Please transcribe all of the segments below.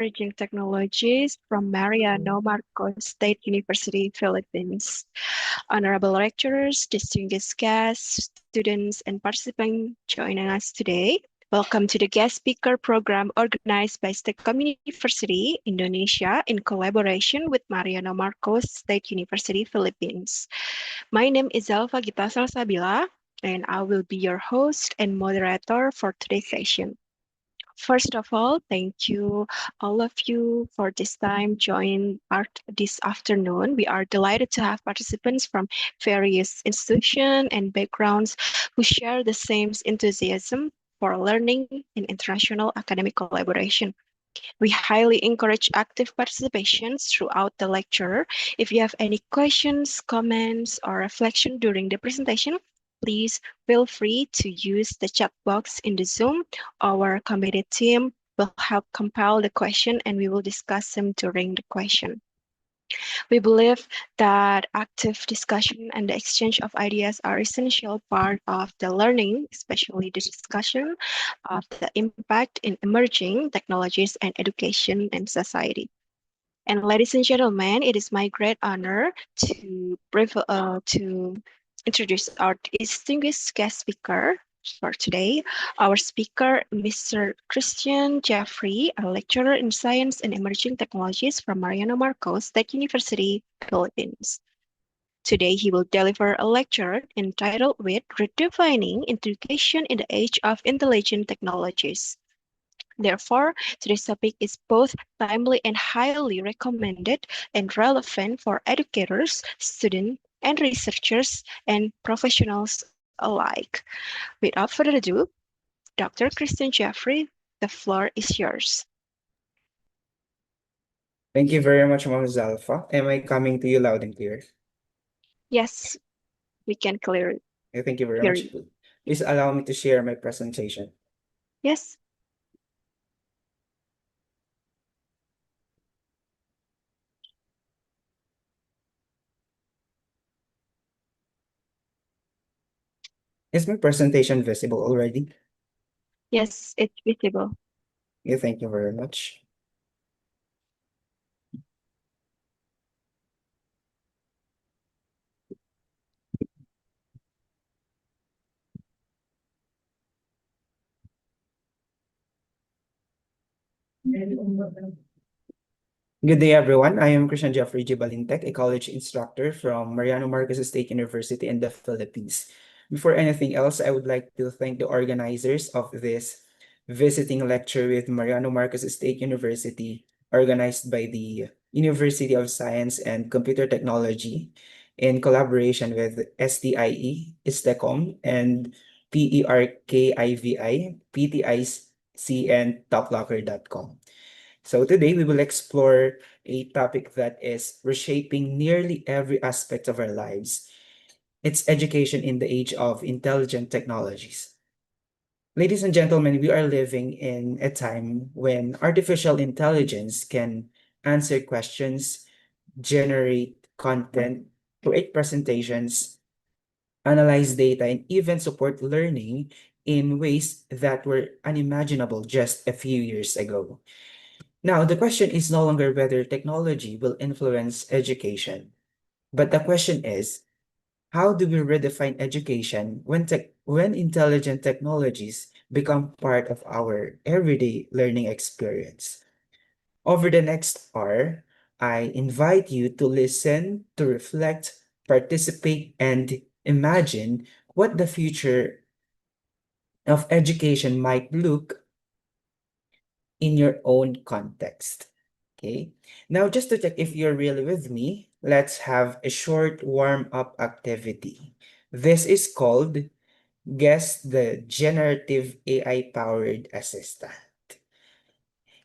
Emerging Technologies from Mariano Marcos State University, Philippines. Honorable lecturers, distinguished guests, students, and participants joining us today. Welcome to the guest speaker program organized by STEKOM University, Indonesia, in collaboration with Mariano Marcos State University, Philippines. My name is Zalfa Gita Salsabila, and I will be your host and moderator for today's session. First of all, thank you all of you for this time join art this afternoon. We are delighted to have participants from various institutions and backgrounds who share the same enthusiasm for learning and international academic collaboration. We highly encourage active participation throughout the lecture. If you have any questions, comments, or reflection during the presentation, please feel free to use the chat box in the Zoom. Our committee team will help compile the question and we will discuss them during the question. We believe that active discussion and the exchange of ideas are essential part of the learning, especially the discussion of the impact in emerging technologies and education and society. And ladies and gentlemen, it is my great honor to introduce our distinguished guest speaker for today. Our speaker, Mr. Christian Jeffrey, a lecturer in Science and Emerging Technologies from Mariano Marcos State University, Philippines. Today, he will deliver a lecture entitled with Redefining Education in the Age of Intelligent Technologies. Therefore, today's topic is both timely and highly recommended and relevant for educators, students, and researchers and professionals alike. Without further ado, Dr. Christian Jeffrey, the floor is yours. Thank you very much, Ma'am Zalfa. Am I coming to you loud and clear? Yes, we can clear it. Thank you very Hear much. you. Please allow me to share my presentation. Yes. Is my presentation visible already? Yes, it's visible. Thank you very much. Good day, everyone. I am Christian Jeffrey G. Balintec, a college instructor from Mariano Marcos State University in the Philippines. Before anything else, I would like to thank the organizers of this visiting lecture with Mariano Marcos State University, organized by the University of Science and Computer Technology in collaboration with STIE, STEKOM, and PERKIVI, PTIC, and TopLocker.com. So today we will explore a topic that is reshaping nearly every aspect of our lives. It's education in the age of intelligent technologies. Ladies and gentlemen, we are living in a time when artificial intelligence can answer questions, generate content, create presentations, analyze data, and even support learning in ways that were unimaginable just a few years ago. Now, the question is no longer whether technology will influence education, but the question is, how do we redefine education when intelligent technologies become part of our everyday learning experience? Over the next hour, I invite you to listen, to reflect, participate, and imagine what the future of education might look in your own context. Okay, now just to check if you're really with me, let's have a short warm-up activity. This is called Guess the Generative AI-Powered Assistant.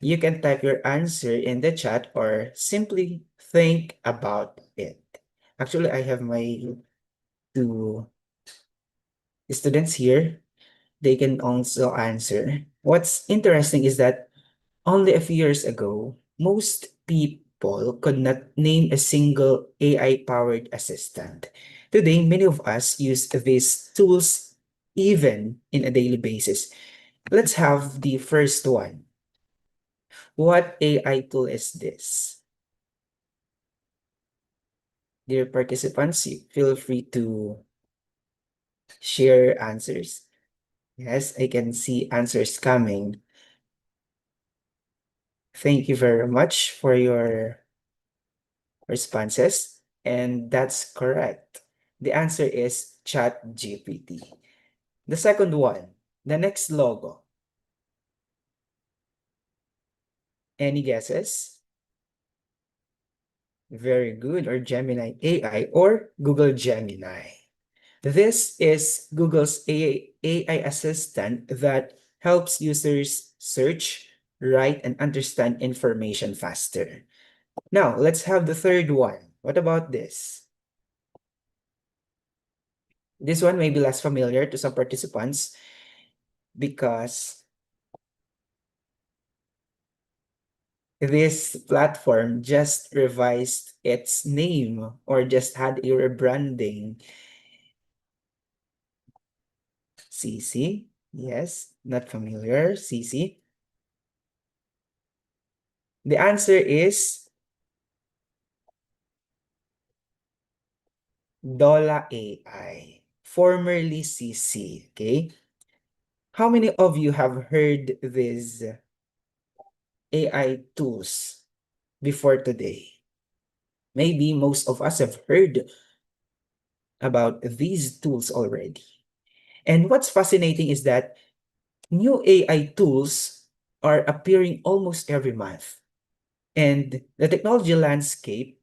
You can type your answer in the chat or simply think about it. Actually, I have my two students here. They can also answer. What's interesting is that only a few years ago, most people could not name a single AI-powered assistant. Today, many of us use these tools even in a daily basis. Let's have the first one. What AI tool is this? Dear participants, feel free to share answers. Yes, I can see answers coming. Thank you very much for your responses. And that's correct. The answer is ChatGPT. The second one, the next logo. Any guesses? Very good. Or Gemini AI or Google Gemini. This is Google's AI assistant that helps users search, write, and understand information faster. Now, let's have the third one. What about this? This one may be less familiar to some participants because this platform just revised its name or just had a rebranding. CC? Yes, not familiar. CC? The answer is Dola AI, formerly CC. Okay. How many of you have heard these AI tools before today? Maybe most of us have heard about these tools already. And what's fascinating is that new AI tools are appearing almost every month. And the technology landscape,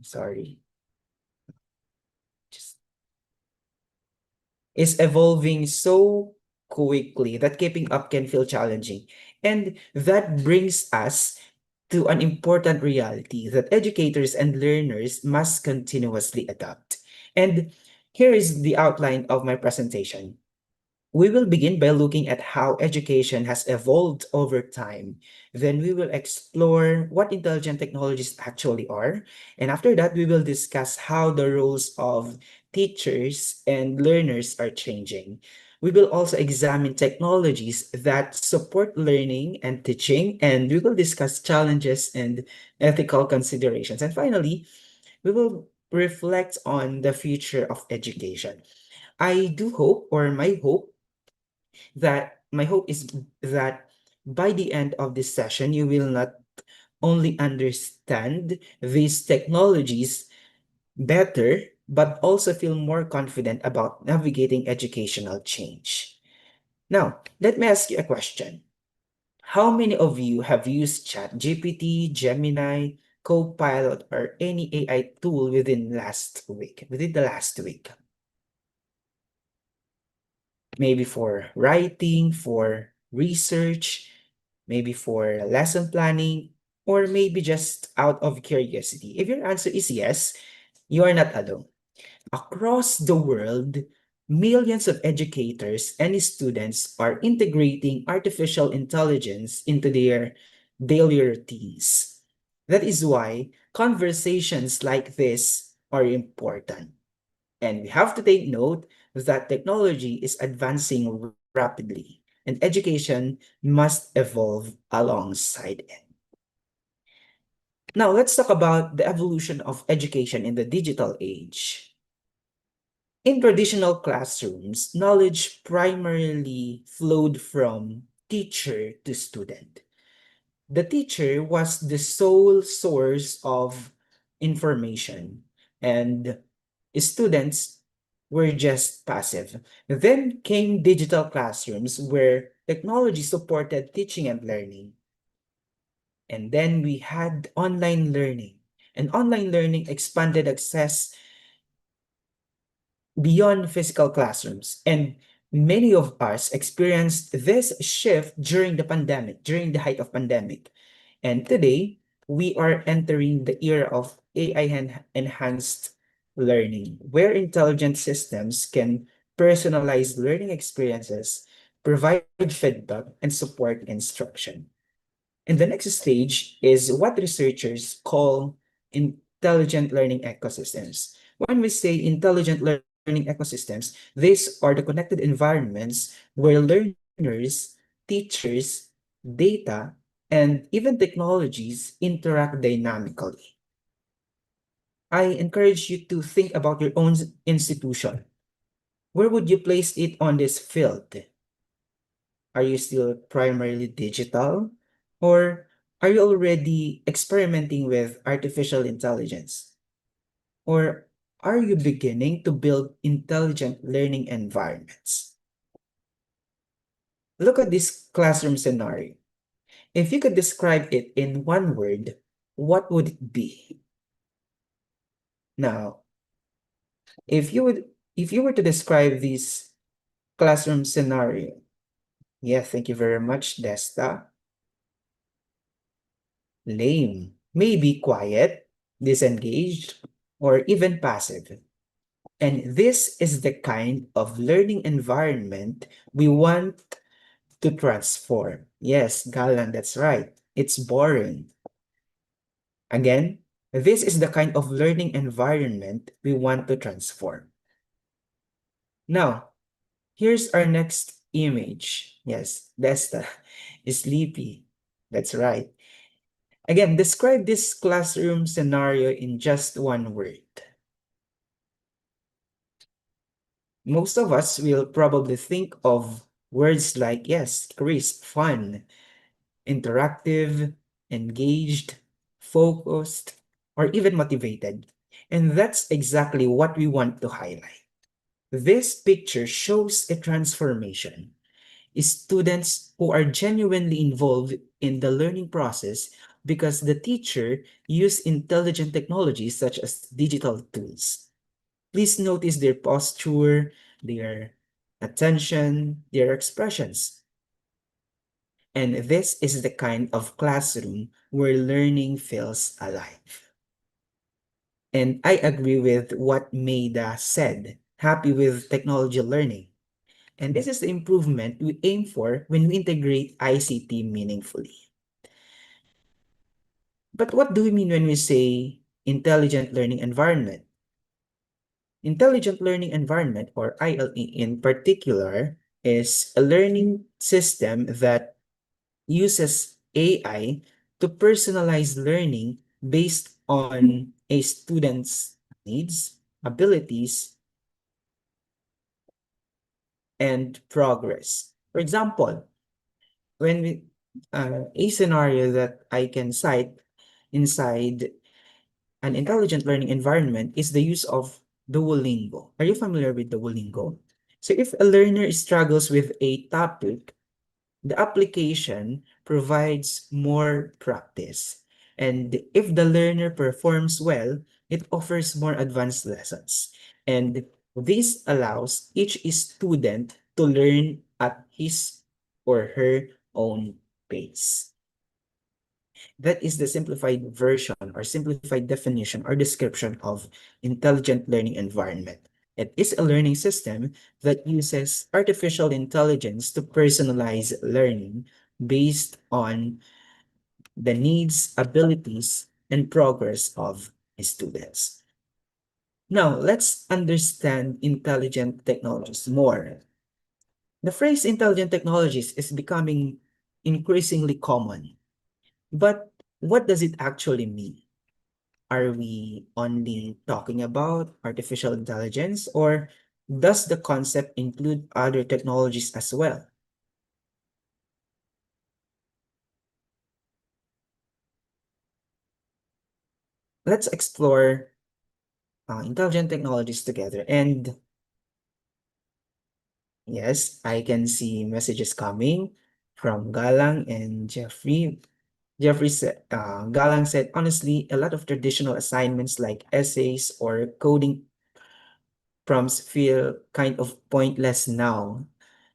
sorry, just is evolving so quickly that keeping up can feel challenging. And that brings us to an important reality that educators and learners must continuously adapt. And here is the outline of my presentation. We will begin by looking at how education has evolved over time. Then we will explore what intelligent technologies actually are. And after that, we will discuss how the roles of teachers and learners are changing. We will also examine technologies that support learning and teaching, and we will discuss challenges and ethical considerations. And finally, we will reflect on the future of education. I do hope, or my hope is that by the end of this session, you will not only understand these technologies better, but also feel more confident about navigating educational change. Now, let me ask you a question. How many of you have used ChatGPT, Gemini, Copilot, or any AI tool within the last week? Maybe for writing, for research, maybe for lesson planning, or maybe just out of curiosity. If your answer is yes, you are not alone. Across the world, millions of educators and students are integrating artificial intelligence into their daily routines. That is why conversations like this are important. And we have to take note that technology is advancing rapidly, and education must evolve alongside it. Now, let's talk about the evolution of education in the digital age. In traditional classrooms, knowledge primarily flowed from teacher to student. The teacher was the sole source of information, and students were just passive. Then came digital classrooms where technology supported teaching and learning. And then we had online learning. And online learning expanded access beyond physical classrooms. And many of us experienced this shift during during the height of pandemic. And today, we are entering the era of AI-enhanced learning, where intelligent systems can personalize learning experiences, provide feedback, and support instruction. And the next stage is what researchers call intelligent learning ecosystems. When we say intelligent learning ecosystems, these are the connected environments where learners, teachers, data, and even technologies interact dynamically. I encourage you to think about your own institution. Where would you place it on this field? Are you still primarily digital? Or are you already experimenting with artificial intelligence? Or are you beginning to build intelligent learning environments? Look at this classroom scenario. If you could describe it in one word, what would it be? Now, if you would if you were to describe this classroom scenario, yeah, thank you very much, Desta. Lame, maybe quiet, disengaged, or even passive. And this is the kind of learning environment we want to transform. Yes, Galang, that's right. It's boring. Again, this is the kind of learning environment we want to transform. Now, here's our next image. Yes, Desta is sleepy. That's right. Again, describe this classroom scenario in just one word. Most of us will probably think of words like, yes, crisp, fun, interactive, engaged, focused, or even motivated. And that's exactly what we want to highlight. This picture shows a transformation. Students who are genuinely involved in the learning process because the teacher used intelligent technologies such as digital tools. Please notice their posture, their attention, their expressions. And this is the kind of classroom where learning feels alive. And I agree with what Maida said, happy with technology learning. And this is the improvement we aim for when we integrate ICT meaningfully. But what do we mean when we say intelligent learning environment? Intelligent learning environment, or ILE in particular, is a learning system that uses AI to personalize learning based on a student's needs, abilities, and progress. For example, when we a scenario that I can cite inside an intelligent learning environment is the use of Duolingo. Are you familiar with Duolingo? So if a learner struggles with a topic, the application provides more practice. And if the learner performs well, it offers more advanced lessons. And this allows each student to learn at his or her own pace. That is the simplified version or simplified definition or description of intelligent learning environment. It is a learning system that uses artificial intelligence to personalize learning based on the needs, abilities, and progress of students. Now, let's understand intelligent technologies more. The phrase intelligent technologies is becoming increasingly common. But what does it actually mean? Are we only talking about artificial intelligence, or does the concept include other technologies as well? Let's explore intelligent technologies together. And yes, I can see messages coming from Galang and Jeffrey. Jeffrey said, Galang said, honestly, a lot of traditional assignments like essays or coding prompts feel kind of pointless now,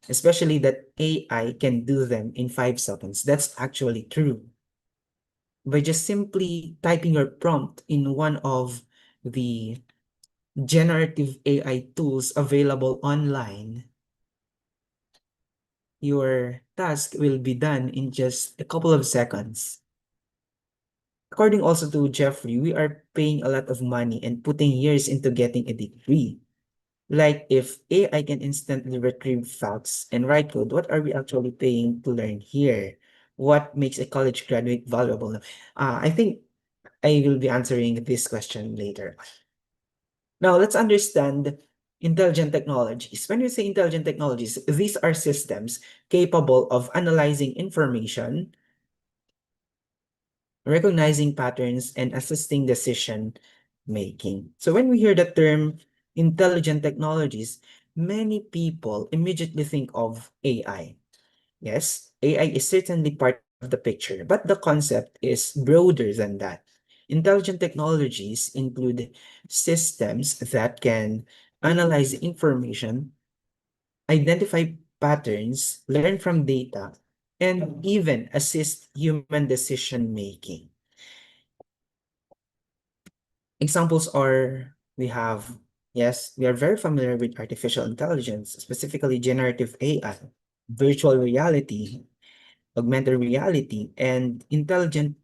especially that AI can do them in 5 seconds. That's actually true. By just simply typing your prompt in one of the generative AI tools available online, your task will be done in just a couple of seconds. According also to Jeffrey, we are paying a lot of money and putting years into getting a degree. Like if AI can instantly retrieve facts and write code, what are we actually paying to learn here? What makes a college graduate valuable? I think I will be answering this question later. Now, let's understand intelligent technologies. When we say intelligent technologies, these are systems capable of analyzing information, recognizing patterns, and assisting decision making. So when we hear the term intelligent technologies, many people immediately think of AI. Yes, AI is certainly part of the picture, but the concept is broader than that. Intelligent technologies include systems that can analyze information, identify patterns, learn from data, and even assist human decision making. Examples are we have, yes, we are very familiar with artificial intelligence, specifically generative AI, virtual reality, augmented reality, and intelligent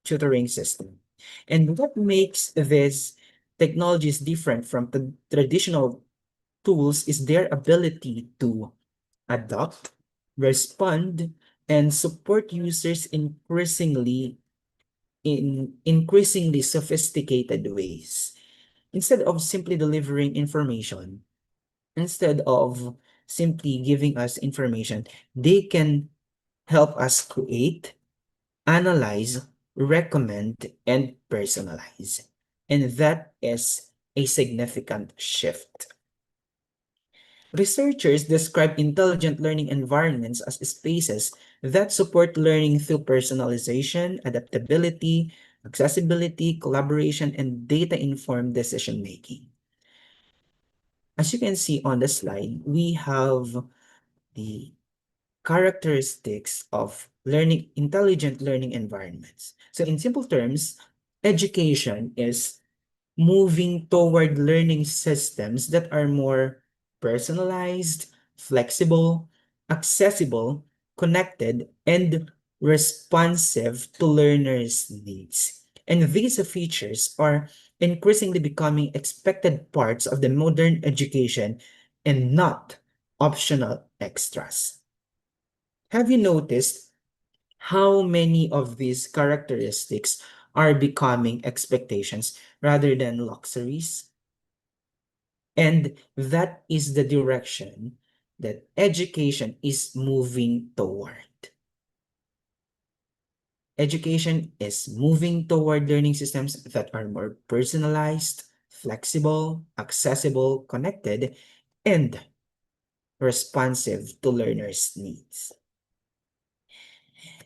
tutoring system. And what makes these technologies different from the traditional tools is their ability to adopt, respond, and support users increasingly sophisticated ways. Instead of simply delivering information, instead of simply giving us information, they can help us create, analyze, recommend, and personalize. And that is a significant shift. Researchers describe intelligent learning environments as spaces that support learning through personalization, adaptability, accessibility, collaboration, and data-informed decision-making. As you can see on the slide, we have the characteristics of intelligent learning environments. So in simple terms, education is moving toward learning systems that are more personalized, flexible, accessible, connected, and responsive to learners' needs. And these features are increasingly becoming expected parts of the modern education and not optional extras. Have you noticed how many of these characteristics are becoming expectations rather than luxuries? And that is the direction that education is moving toward. Education is moving toward learning systems that are more personalized, flexible, accessible, connected, and responsive to learners' needs.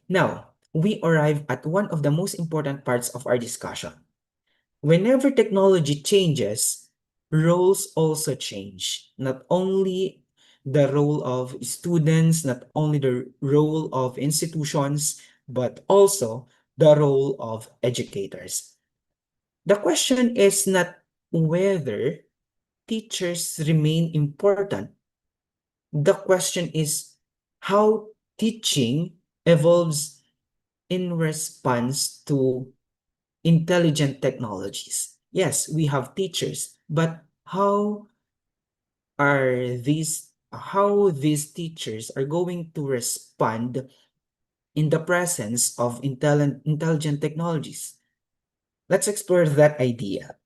Now, we arrive at one of the most important parts of our discussion. Whenever technology changes, roles also change. Not only the role of students, not only the role of institutions, but also the role of educators. The question is not whether teachers remain important. The question is how teaching evolves in response to intelligent technologies. Yes, we have teachers, but how these teachers are going to respond in the presence of intelligent technologies? Let's explore that idea.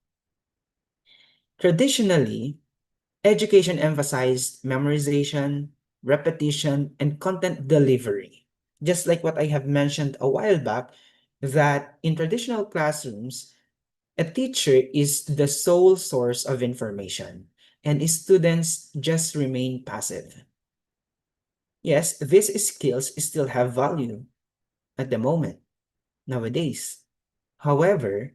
Traditionally, education emphasized memorization, repetition, and content delivery. Just like what I have mentioned a while back, that in traditional classrooms, a teacher is the sole source of information, and students just remain passive. Yes, these skills still have value at the moment, nowadays. However,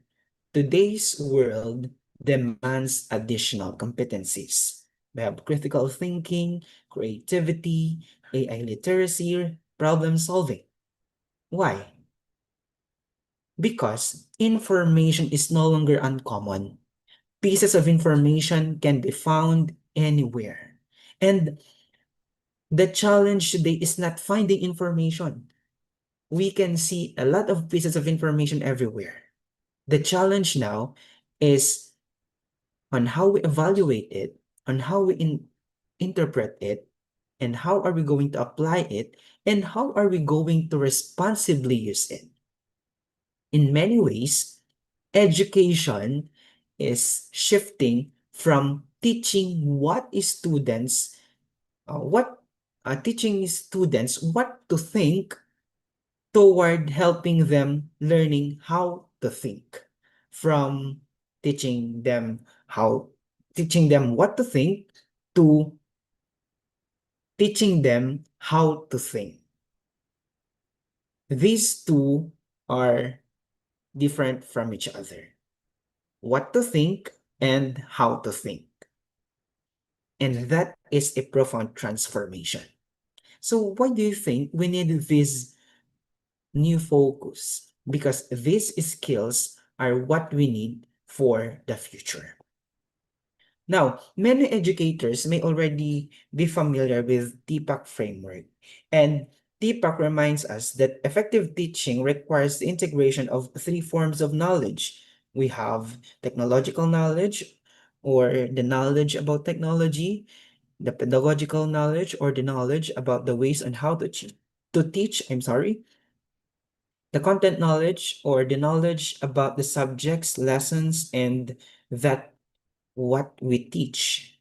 today's world demands additional competencies. We have critical thinking, creativity, AI literacy, problem solving. Why? Because information is no longer uncommon. Pieces of information can be found anywhere. And the challenge today is not finding information. we can see a lot of pieces of information everywhere. The challenge now is on how we evaluate it, on how we interpret it, and how are we going to apply it, and how are we going to responsibly use it. In many ways, education is shifting from teaching what teaching students what to think toward helping them learning how to think, from teaching them how teaching them what to think to teaching them how to think. These two are different from each other. What to think and how to think. And that is a profound transformation. So why do you think we need this new focus? Because these skills are what we need for the future. Now, many educators may already be familiar with TPAC framework, and TPAC reminds us that effective teaching requires the integration of three forms of knowledge. We have technological knowledge, or the knowledge about technology, the pedagogical knowledge, or the knowledge about the ways on how to teach, the content knowledge, or the knowledge about the subjects, lessons, and that what we teach.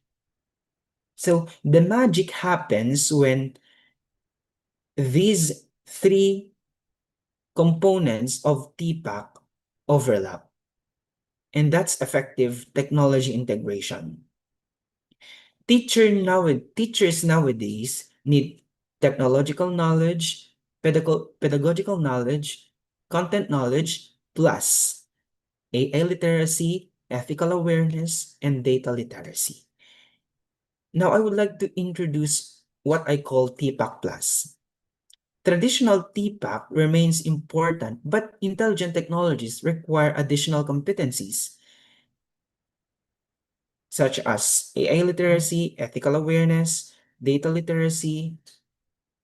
So the magic happens when these three components of TPAC overlap, and that's effective technology integration. Teachers nowadays need technological knowledge, pedagogical knowledge, content knowledge, plus AI literacy, ethical awareness, and data literacy. Now, I would like to introduce what I call TPAC Plus. Traditional TPAC remains important, but intelligent technologies require additional competencies, such as AI literacy, ethical awareness, data literacy,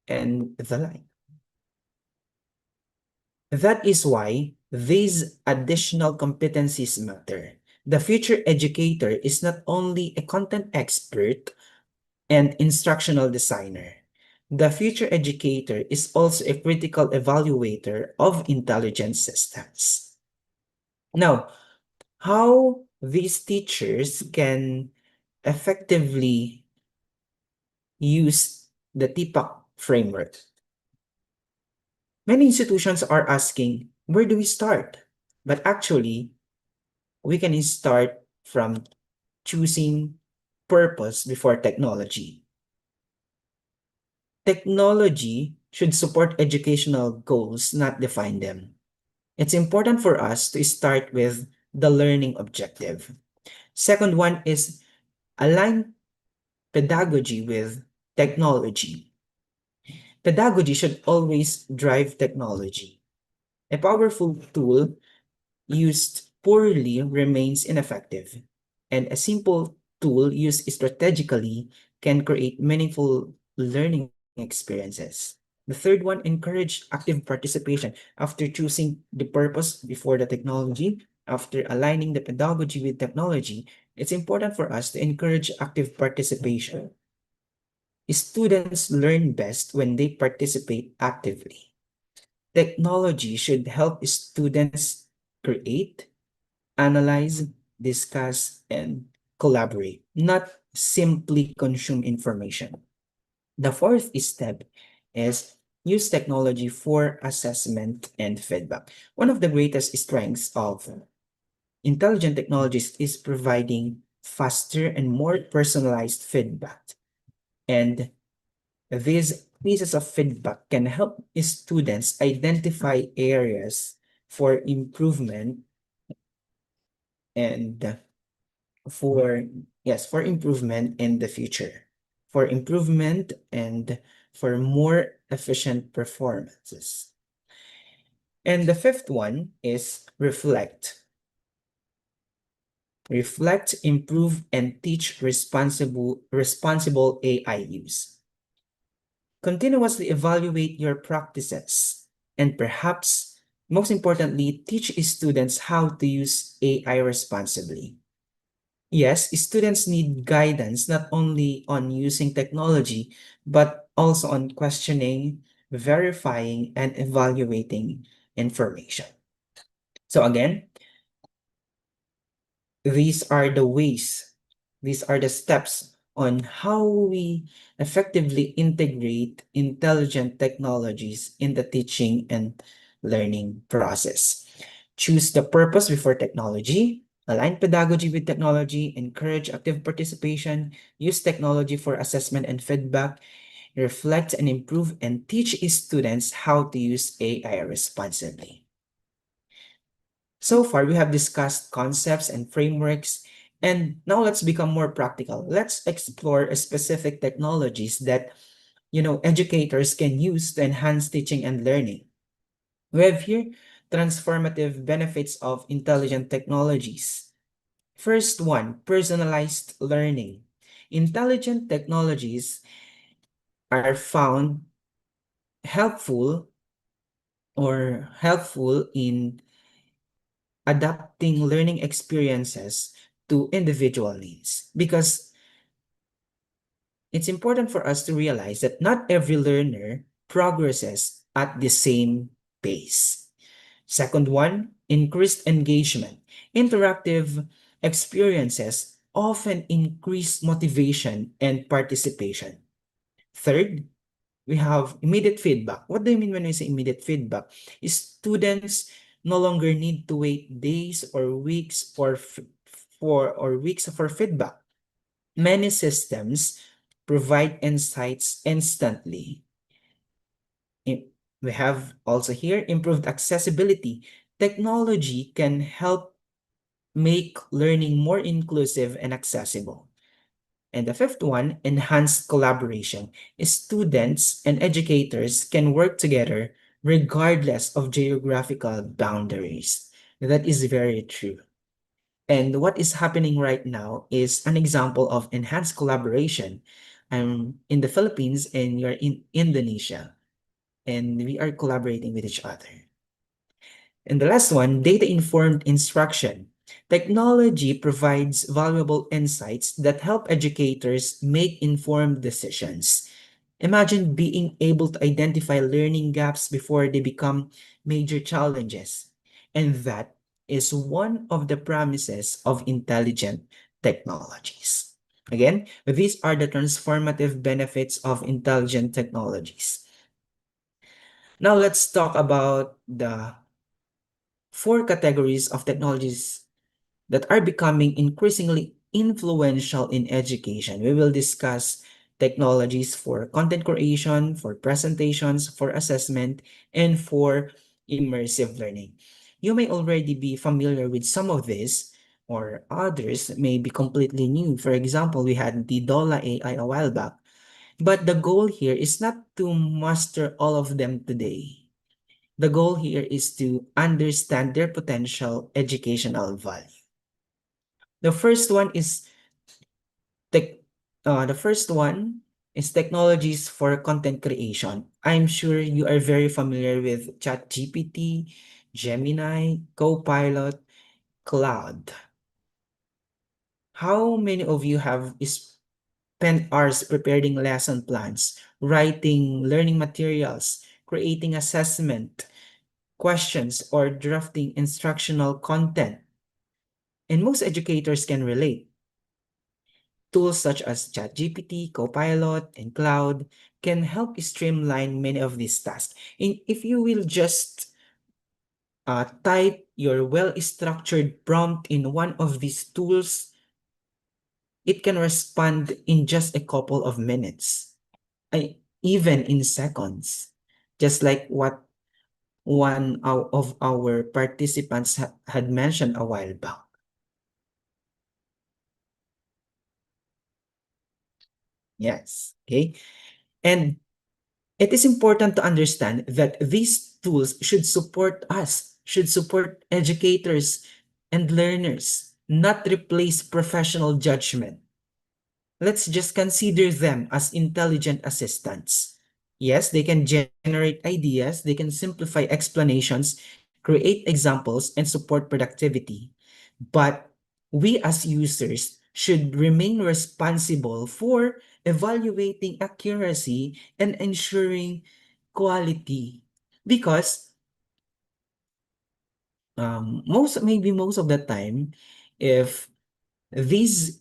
and the like. That is why these additional competencies matter. The future educator is not only a content expert and instructional designer. The future educator is also a critical evaluator of intelligence systems. Now, how these teachers can effectively use the TPAC framework. Many institutions are asking, where do we start? But actually, we can start from choosing purpose before technology. Technology should support educational goals, not define them. It's important for us to start with the learning objective. Second one is align pedagogy with technology. Pedagogy should always drive technology. A powerful tool used poorly remains ineffective, and a simple tool used strategically can create meaningful learning experiences. The third one, encourage active participation. After choosing the purpose before the technology, after aligning the pedagogy with technology, it's important for us to encourage active participation. Students learn best when they participate actively. Technology should help students create, analyze, discuss, and collaborate, not simply consume information. The fourth step is use technology for assessment and feedback. One of the greatest strengths of intelligent technologies is providing faster and more personalized feedback. And these pieces of feedback can help students identify areas for improvement and for improvement in the future, for improvement and for more efficient performances. And the fifth one is reflect. Reflect, improve, and teach responsible AI use. Continuously evaluate your practices. and perhaps most importantly, teach students how to use AI responsibly. Yes, students need guidance not only on using technology, but also on questioning, verifying, and evaluating information. So again, these are the ways, these are the steps on how we effectively integrate intelligent technologies in the teaching and learning process. Choose the purpose before technology, align pedagogy with technology, encourage active participation, use technology for assessment and feedback, reflect and improve, and teach students how to use AI responsibly. So far, we have discussed concepts and frameworks, and now let's become more practical. Let's explore specific technologies that, educators can use to enhance teaching and learning. We have here transformative benefits of intelligent technologies. First one, personalized learning. Intelligent technologies are found helpful helpful in adapting learning experiences to individual needs, because it's important for us to realize that not every learner progresses at the same pace. Second one, increased engagement. Interactive experiences often increase motivation and participation. Third, we have immediate feedback. What do you mean when we say immediate feedback? Students no longer need to wait days or weeks for feedback. Many systems provide insights instantly. We have also here improved accessibility. Technology can help make learning more inclusive and accessible. And the fifth one, enhanced collaboration. Students and educators can work together regardless of geographical boundaries. That is very true. And what is happening right now is an example of enhanced collaboration. I'm in the Philippines and you're in Indonesia, and we are collaborating with each other. And the last one, data-informed instruction. Technology provides valuable insights that help educators make informed decisions. Imagine being able to identify learning gaps before they become major challenges. And that is one of the promises of intelligent technologies. Again, these are the transformative benefits of intelligent technologies. Now let's talk about the 4 categories of technologies that are becoming increasingly influential in education. We will discuss technologies for content creation, for presentations, for assessment, and for immersive learning. You may already be familiar with some of these, or others may be completely new. For example, we had the Dola AI a while back. But the goal here is not to master all of them today. The goal here is to understand their potential educational value. The first one is tech. The first one is technologies for content creation. I'm sure you are very familiar with ChatGPT, Gemini, Copilot, Cloud. How many of you have spent hours preparing lesson plans, writing learning materials, creating assessment questions, or drafting instructional content? And most educators can relate. Tools such as ChatGPT, Copilot, and Cloud can help streamline many of these tasks. And if you will just type your well-structured prompt in one of these tools, it can respond in just a couple of minutes, even in seconds, just like what one of our participants had mentioned a while back. Yes, okay. And it is important to understand that these tools should support us, should support educators and learners, not replace professional judgment. Let's just consider them as intelligent assistants. Yes, they can generate ideas, they can simplify explanations, create examples, and support productivity. But we as users should remain responsible for evaluating accuracy and ensuring quality. Because most of the time, if these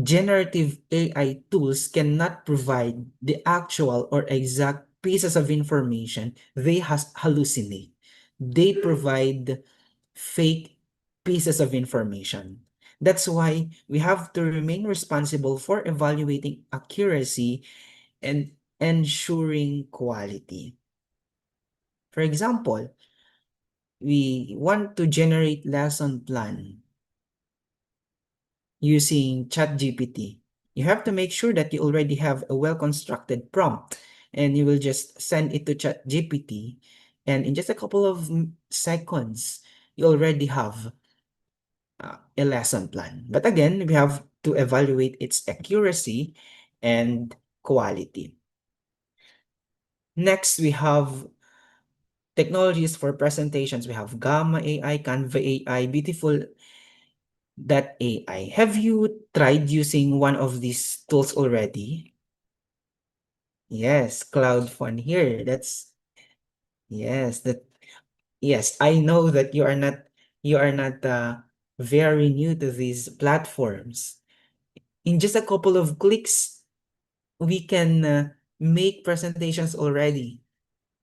generative AI tools cannot provide the actual or exact pieces of information, they hallucinate. They provide fake pieces of information. That's why we have to remain responsible for evaluating accuracy and ensuring quality. For example, we want to generate lesson plan using ChatGPT. You have to make sure that you already have a well-constructed prompt, and you will just send it to ChatGPT, and in just a couple of seconds, you already have a lesson plan. But again, we have to evaluate its accuracy and quality. Next, we have technologies for presentations. We have Gamma AI, Canva AI, Beautiful AI. Have you tried using one of these tools already? Yes, Cloud Fun here. Yes, yes, I know that you are not very new to these platforms. In just a couple of clicks, we can make presentations already.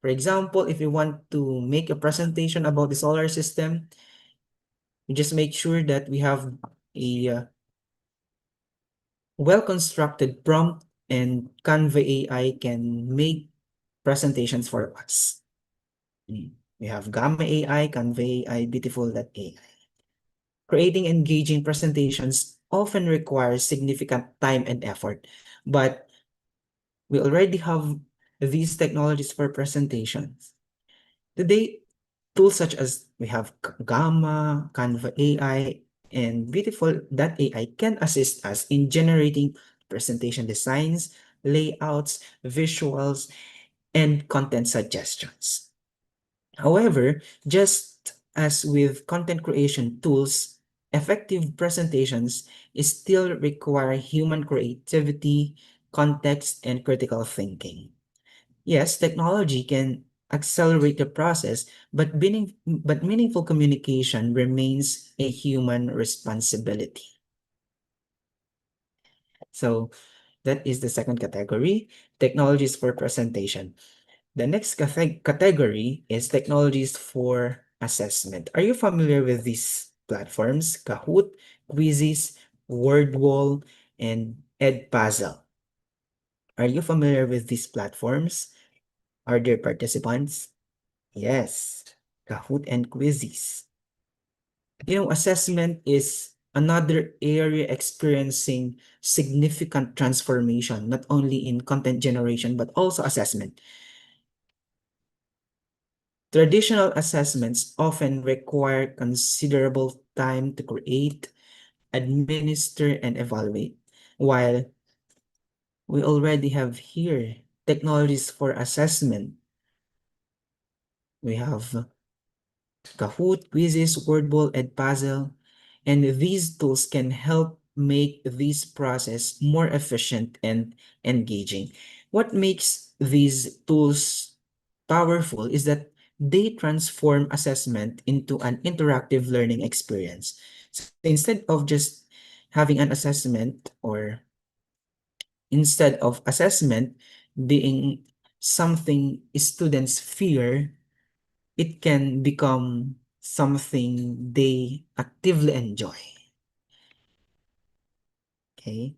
For example, if you want to make a presentation about the solar system, you just make sure that we have a well-constructed prompt, and Canva AI can make presentations for us. We have Gamma AI, Canva AI, Beautiful AI. Creating engaging presentations often requires significant time and effort, but we already have these technologies for presentations. Today, tools such as we have Gamma, Canva AI, and Beautiful AI can assist us in generating presentation designs, layouts, visuals, and content suggestions. However, just as with content creation tools, effective presentations still require human creativity, context, and critical thinking. Yes, technology can accelerate the process, but meaningful communication remains a human responsibility. So that is the second category, technologies for presentation. The next category is technologies for assessment. Are you familiar with these platforms? Kahoot, Quizzes, WordWall, and Edpuzzle. Are you familiar with these platforms? Are there participants? Yes, Kahoot and Quizzes. Assessment is another area experiencing significant transformation, not only in content generation, but also assessment. Traditional assessments often require considerable time to create, administer, and evaluate, while we already have here technologies for assessment. We have Kahoot, Quizzes, Wordball, and Puzzle, and these tools can help make this process more efficient and engaging. What makes these tools powerful is that they transform assessment into an interactive learning experience. So instead of just having an assessment, or instead of assessment being something students fear, it can become something they actively enjoy. Okay.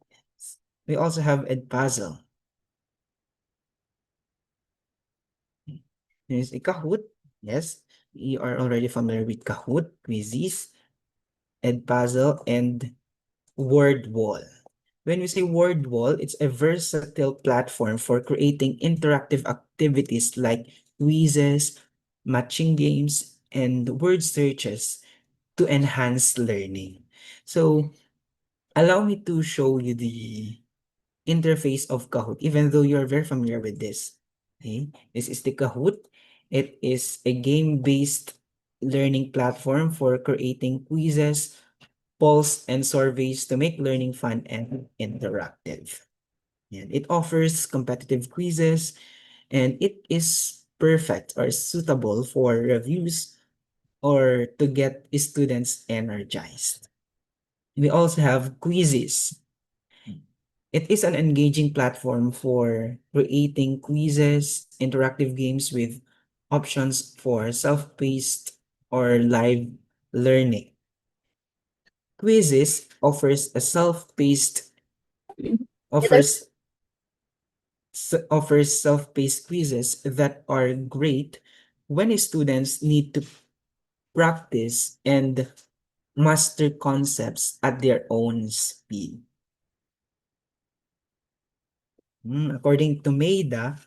We also have Edpuzzle. There's a Kahoot. Yes, you are already familiar with Kahoot, Quizzes, Edpuzzle, and WordWall. When we say WordWall, it's a versatile platform for creating interactive activities like quizzes, matching games, and word searches to enhance learning. So allow me to show you the interface of Kahoot, even though you're very familiar with this. Okay, this is the Kahoot. It is a game-based learning platform for creating quizzes, polls, and surveys to make learning fun and interactive. And it offers competitive quizzes, and it is perfect or suitable for reviews or to get students energized. We also have quizzes. It is an engaging platform for creating quizzes, interactive games with options for self-paced or live learning. Quizzes offers a self-paced offers offers self-paced quizzes that are great when students need to practice and master concepts at their own speed. According to Maida,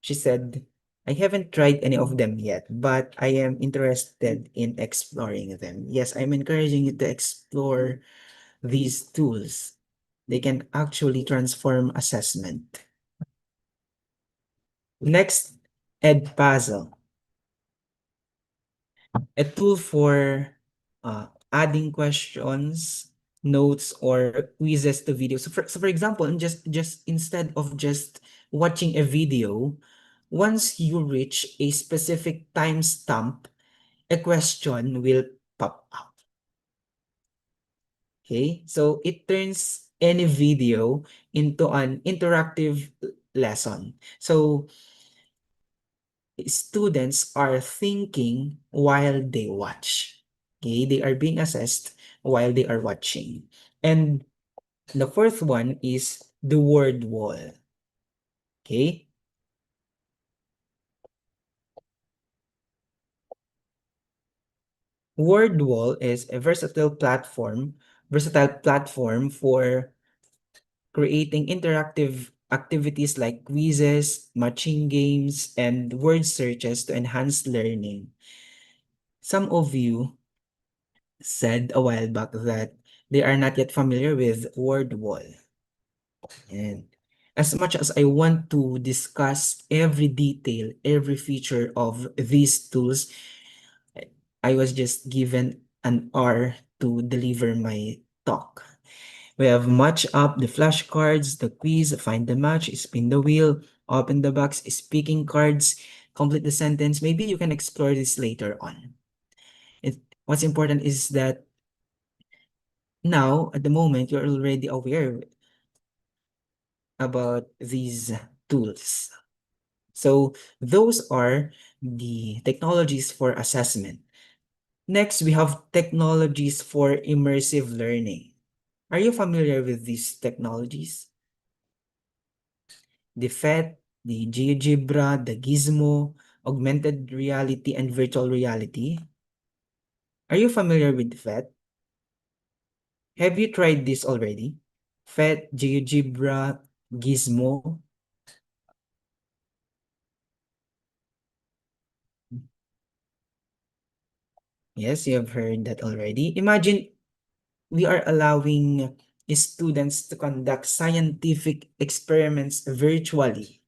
she said, I haven't tried any of them yet, but I am interested in exploring them. Yes, I'm encouraging you to explore these tools. They can actually transform assessment. Next, Edpuzzle, a tool for adding questions, notes, or quizzes to videos. So for example, just instead of just watching a video, once you reach a specific timestamp, a question will pop up. Okay, so it turns any video into an interactive lesson. So students are thinking while they watch. Okay, they are being assessed while they are watching. And the fourth one is the word wall. Okay, word wall is a versatile platform for creating interactive activities like quizzes, matching games, and word searches to enhance learning. Some of you said a while back that they are not yet familiar with word wall. And as much as I want to discuss every detail, every feature of these tools, I was just given an hour to deliver my talk. We have match up the flashcards, the quiz, find the match, spin the wheel, open the box, speaking cards, complete the sentence. Maybe you can explore this later on. What's important is that now, at the moment, you're already aware about these tools. So those are the technologies for assessment. Next, we have technologies for immersive learning. Are you familiar with these technologies? The FET, the GeoGebra, the Gizmo, augmented reality, and virtual reality. Are you familiar with FET? Have you tried this already? FET, GeoGebra, Gizmo. Yes, you have heard that already. Imagine we are allowing students to conduct scientific experiments virtually,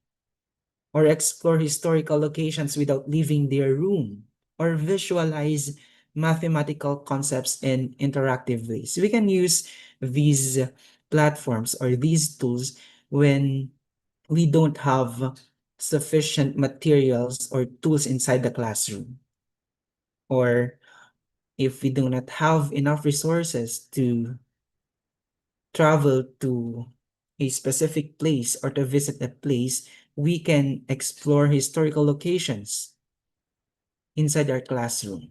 or explore historical locations without leaving their room, or visualize mathematical concepts in interactive ways. We can use these platforms or these tools when we don't have sufficient materials or tools inside the classroom, or if we do not have enough resources to travel to a specific place or to visit a place, we can explore historical locations inside our classroom.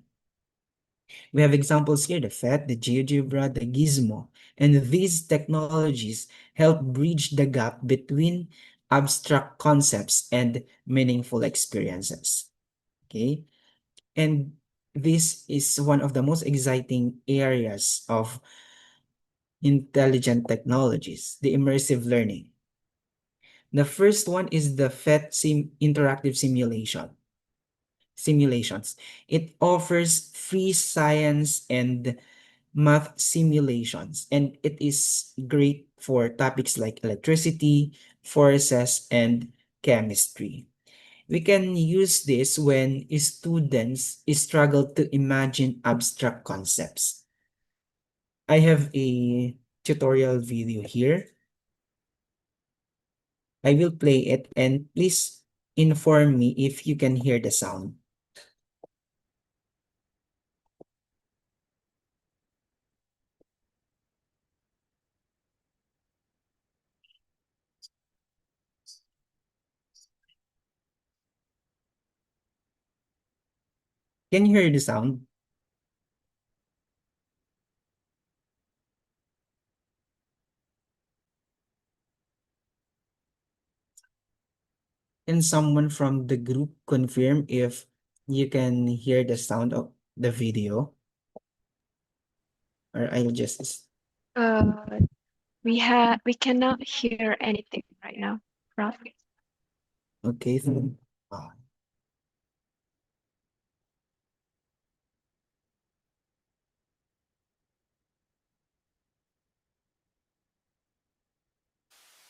We have examples here, the FET, the GeoGebra, the Gizmo, and these technologies help bridge the gap between abstract concepts and meaningful experiences. Okay, and this is one of the most exciting areas of intelligent technologies, the immersive learning. The first one is the interactive simulations. It offers free science and math simulations, and it is great for topics like electricity, forces, and chemistry. We can use this when students struggle to imagine abstract concepts. I have a tutorial video here. I will play it and please inform me if you can hear the sound. Can you hear the sound? Can someone from the group confirm if you can hear the sound of the video? Or I'll just... Uh, we cannot hear anything right now, Ralph. Okay. Ah,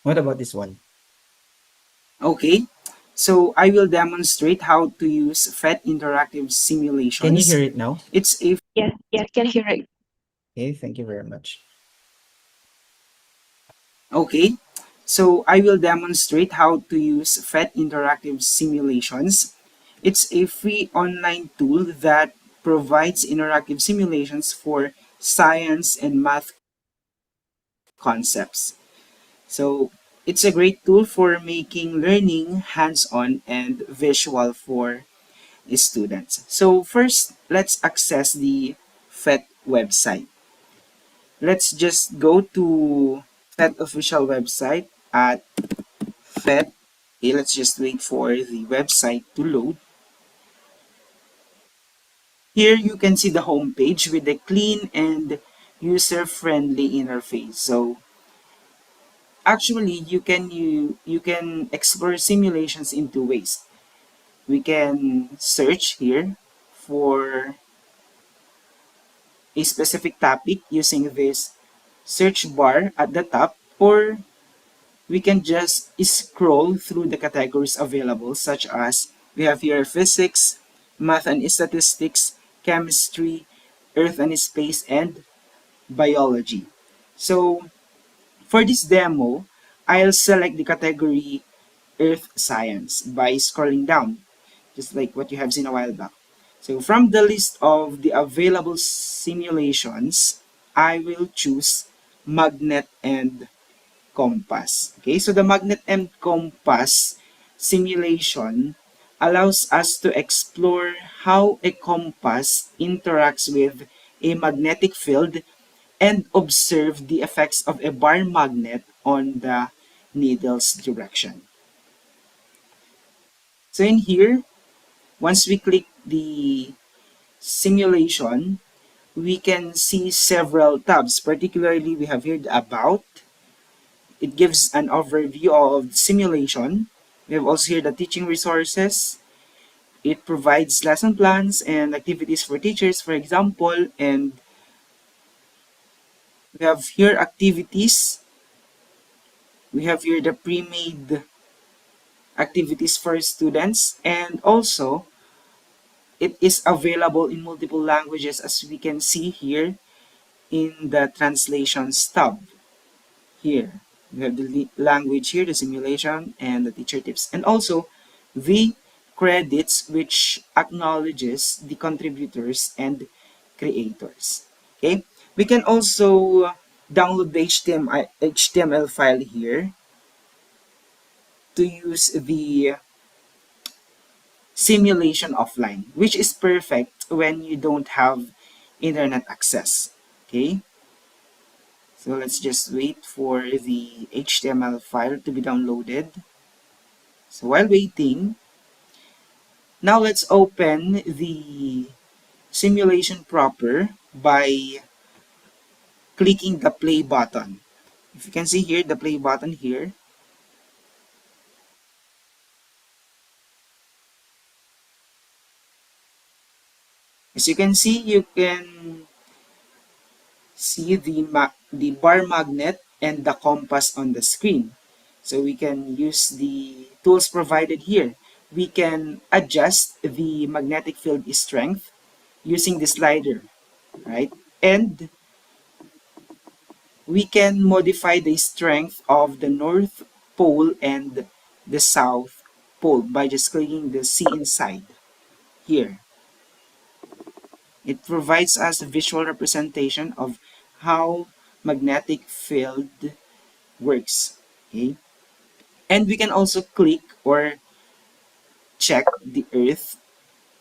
what about this one? Okay, so I will demonstrate how to use PhET interactive Can you hear simulations. it now? It's a Yes, yes, can hear it. Okay, thank you very much. Okay, so I will demonstrate how to use PhET interactive simulations. It's a free online tool that provides interactive simulations for science and math concepts. So it's a great tool for making learning hands-on and visual for students. So first, let's access the PhET website. Let's just go to PhET official website at PhET. Okay, let's just wait for the website to load. Here you can see the home page with a clean and user-friendly interface. So actually, you can explore simulations in two ways. We can search here for a specific topic using this search bar at the top, or we can just scroll through the categories available, such as we have here physics, math and statistics, chemistry, earth and space, and biology. So for this demo, I'll select the category earth science by scrolling down, just like what you have seen a while back. So from the list of the available simulations, I will choose magnet and compass. Okay, so the magnet and compass simulation allows us to explore how a compass interacts with a magnetic field and observe the effects of a bar magnet on the needle's direction. So in here, once we click the simulation, we can see several tabs. Particularly, we have here the About. It gives an overview of the simulation. We have also here the teaching resources. It provides lesson plans and activities for teachers, for example, and we have here activities. We have here the pre-made activities for students, and also it is available in multiple languages, as we can see here in the translations tab. Here we have the language here, the simulation, and the teacher tips, and also the credits, which acknowledges the contributors and creators. Okay, we can also download the HTML file here to use the simulation offline, which is perfect when you don't have internet access. Okay, so let's just wait for the HTML file to be downloaded. So while waiting, now let's open the simulation proper by clicking the play button. If you can see here, the play button here, as you can see, you can see the bar magnet and the compass on the screen. So we can use the tools provided here. we can adjust the magnetic field strength using the slider, right? And we can modify the strength of the North Pole and the South Pole by just clicking the see inside here. It provides us a visual representation of how magnetic field works. Okay? And we can also click or check the Earth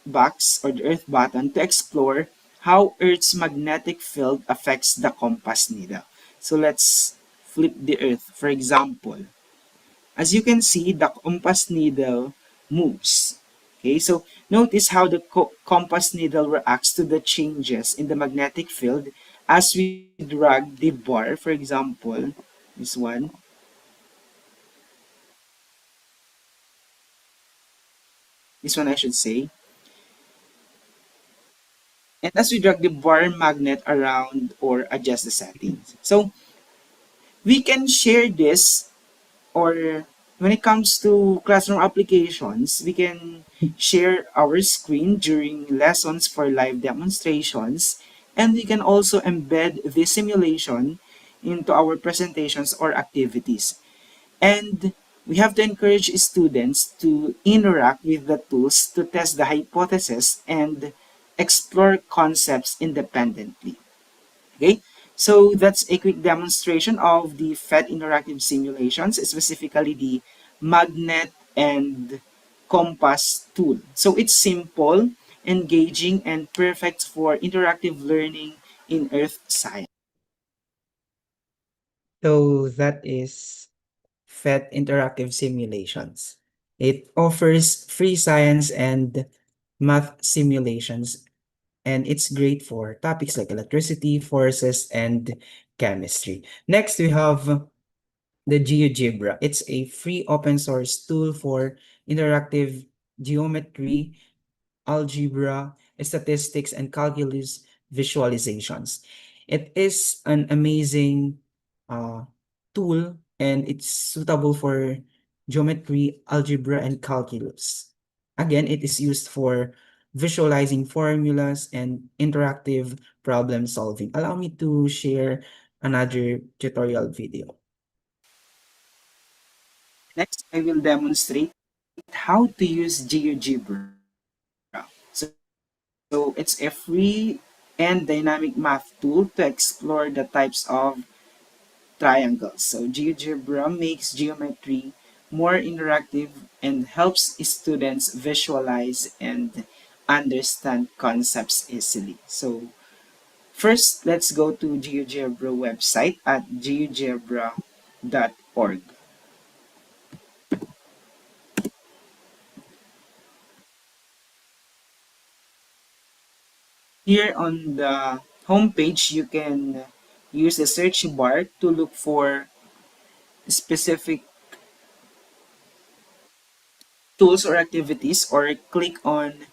box or the Earth button to explore how Earth's magnetic field affects the compass needle. So let's flip the Earth. For example, as you can see, the compass needle moves. Okay, so notice how the compass needle reacts to the changes in the magnetic field as we drag the bar, for example, this one I should say, and as we drag the bar magnet around or adjust the settings. So we can share this, or when it comes to classroom applications, we can share our screen during lessons for live demonstrations, and we can also embed the simulation into our presentations or activities. And we have to encourage students to interact with the tools to test the hypothesis and explore concepts independently. Okay, so that's a quick demonstration of the PhET interactive simulations, specifically the magnet and compass tool. So it's simple, engaging, and perfect for interactive learning in earth science. So that is PhET Interactive Simulations. It offers free science and math simulations, and it's great for topics like electricity, forces, and chemistry. Next, we have the GeoGebra. It's a free open source tool for interactive geometry, algebra, statistics, and calculus visualizations. It is an amazing uh, tool, and it's suitable for geometry, algebra, and calculus. Again, it is used for visualizing formulas and interactive problem solving. Allow me to share another tutorial video. Next, I will demonstrate how to use GeoGebra. So it's a free and dynamic math tool to explore the types of triangles. So GeoGebra makes geometry more interactive and helps students visualize and understand concepts easily. So first, let's go to GeoGebra website at geogebra.org. Here on the homepage, you can use the search bar to look for specific tools or activities, or click on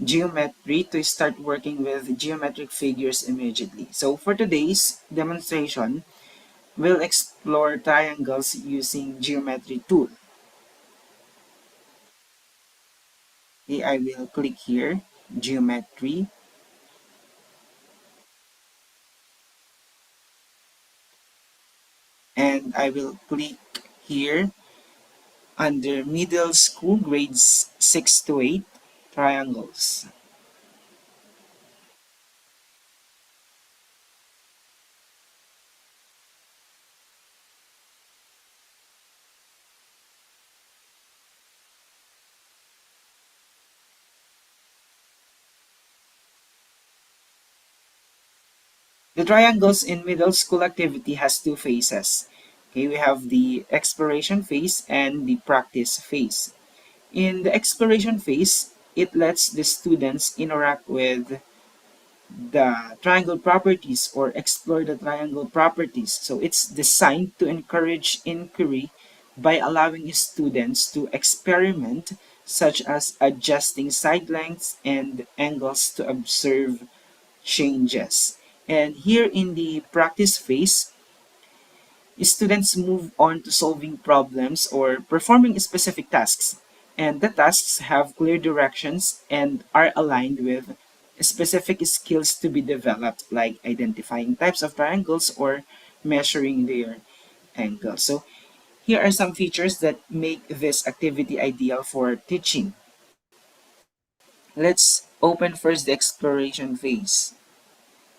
geometry to start working with geometric figures immediately. So for today's demonstration, we'll explore triangles using geometry tool. Okay, I will click here, geometry, and I will click here under middle school grades 6 to 8 triangles. The triangles in middle school activity has two phases. Okay, we have the exploration phase and the practice phase. In the exploration phase, it lets the students interact with the triangle properties or explore the triangle properties. So it's designed to encourage inquiry by allowing students to experiment, such as adjusting side lengths and angles to observe changes. And here in the practice phase, students move on to solving problems or performing specific tasks. And the tasks have clear directions and are aligned with specific skills to be developed, like identifying types of triangles or measuring their angles. So here are some features that make this activity ideal for teaching. Let's open first the exploration phase.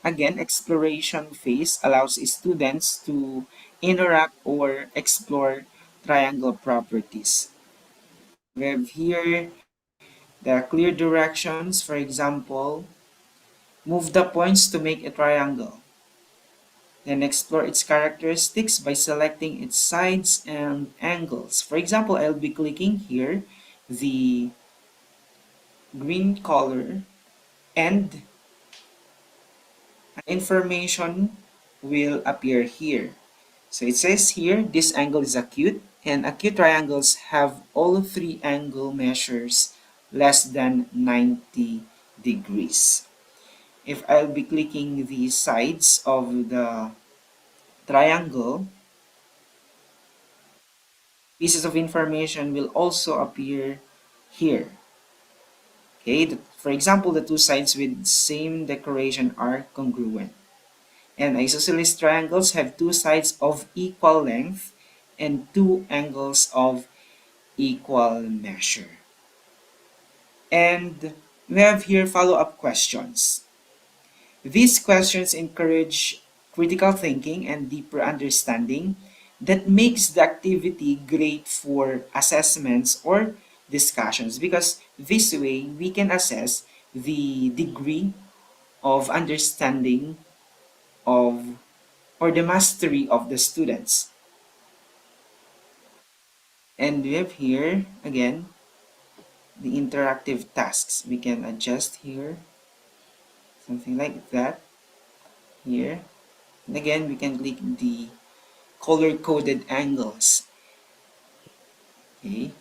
Again, exploration phase allows students to interact or explore triangle properties. We have here the clear directions, for example, move the points to make a triangle. Then explore its characteristics by selecting its sides and angles. For example, I'll be clicking here the green color and information will appear here. So it says here, this angle is acute, and acute triangles have all three angle measures less than 90 degrees. If I'll be clicking the sides of the triangle, pieces of information will also appear here. Okay, for example, the two sides with same decoration are congruent. And isosceles triangles have two sides of equal length and two angles of equal measure. And we have here follow-up questions. These questions encourage critical thinking and deeper understanding that makes the activity great for assessments or discussions, because this way we can assess the degree of understanding of or the mastery of the students. And we have here again the interactive tasks. We can adjust here, something like that here. And again, we can click the color-coded angles. Okay.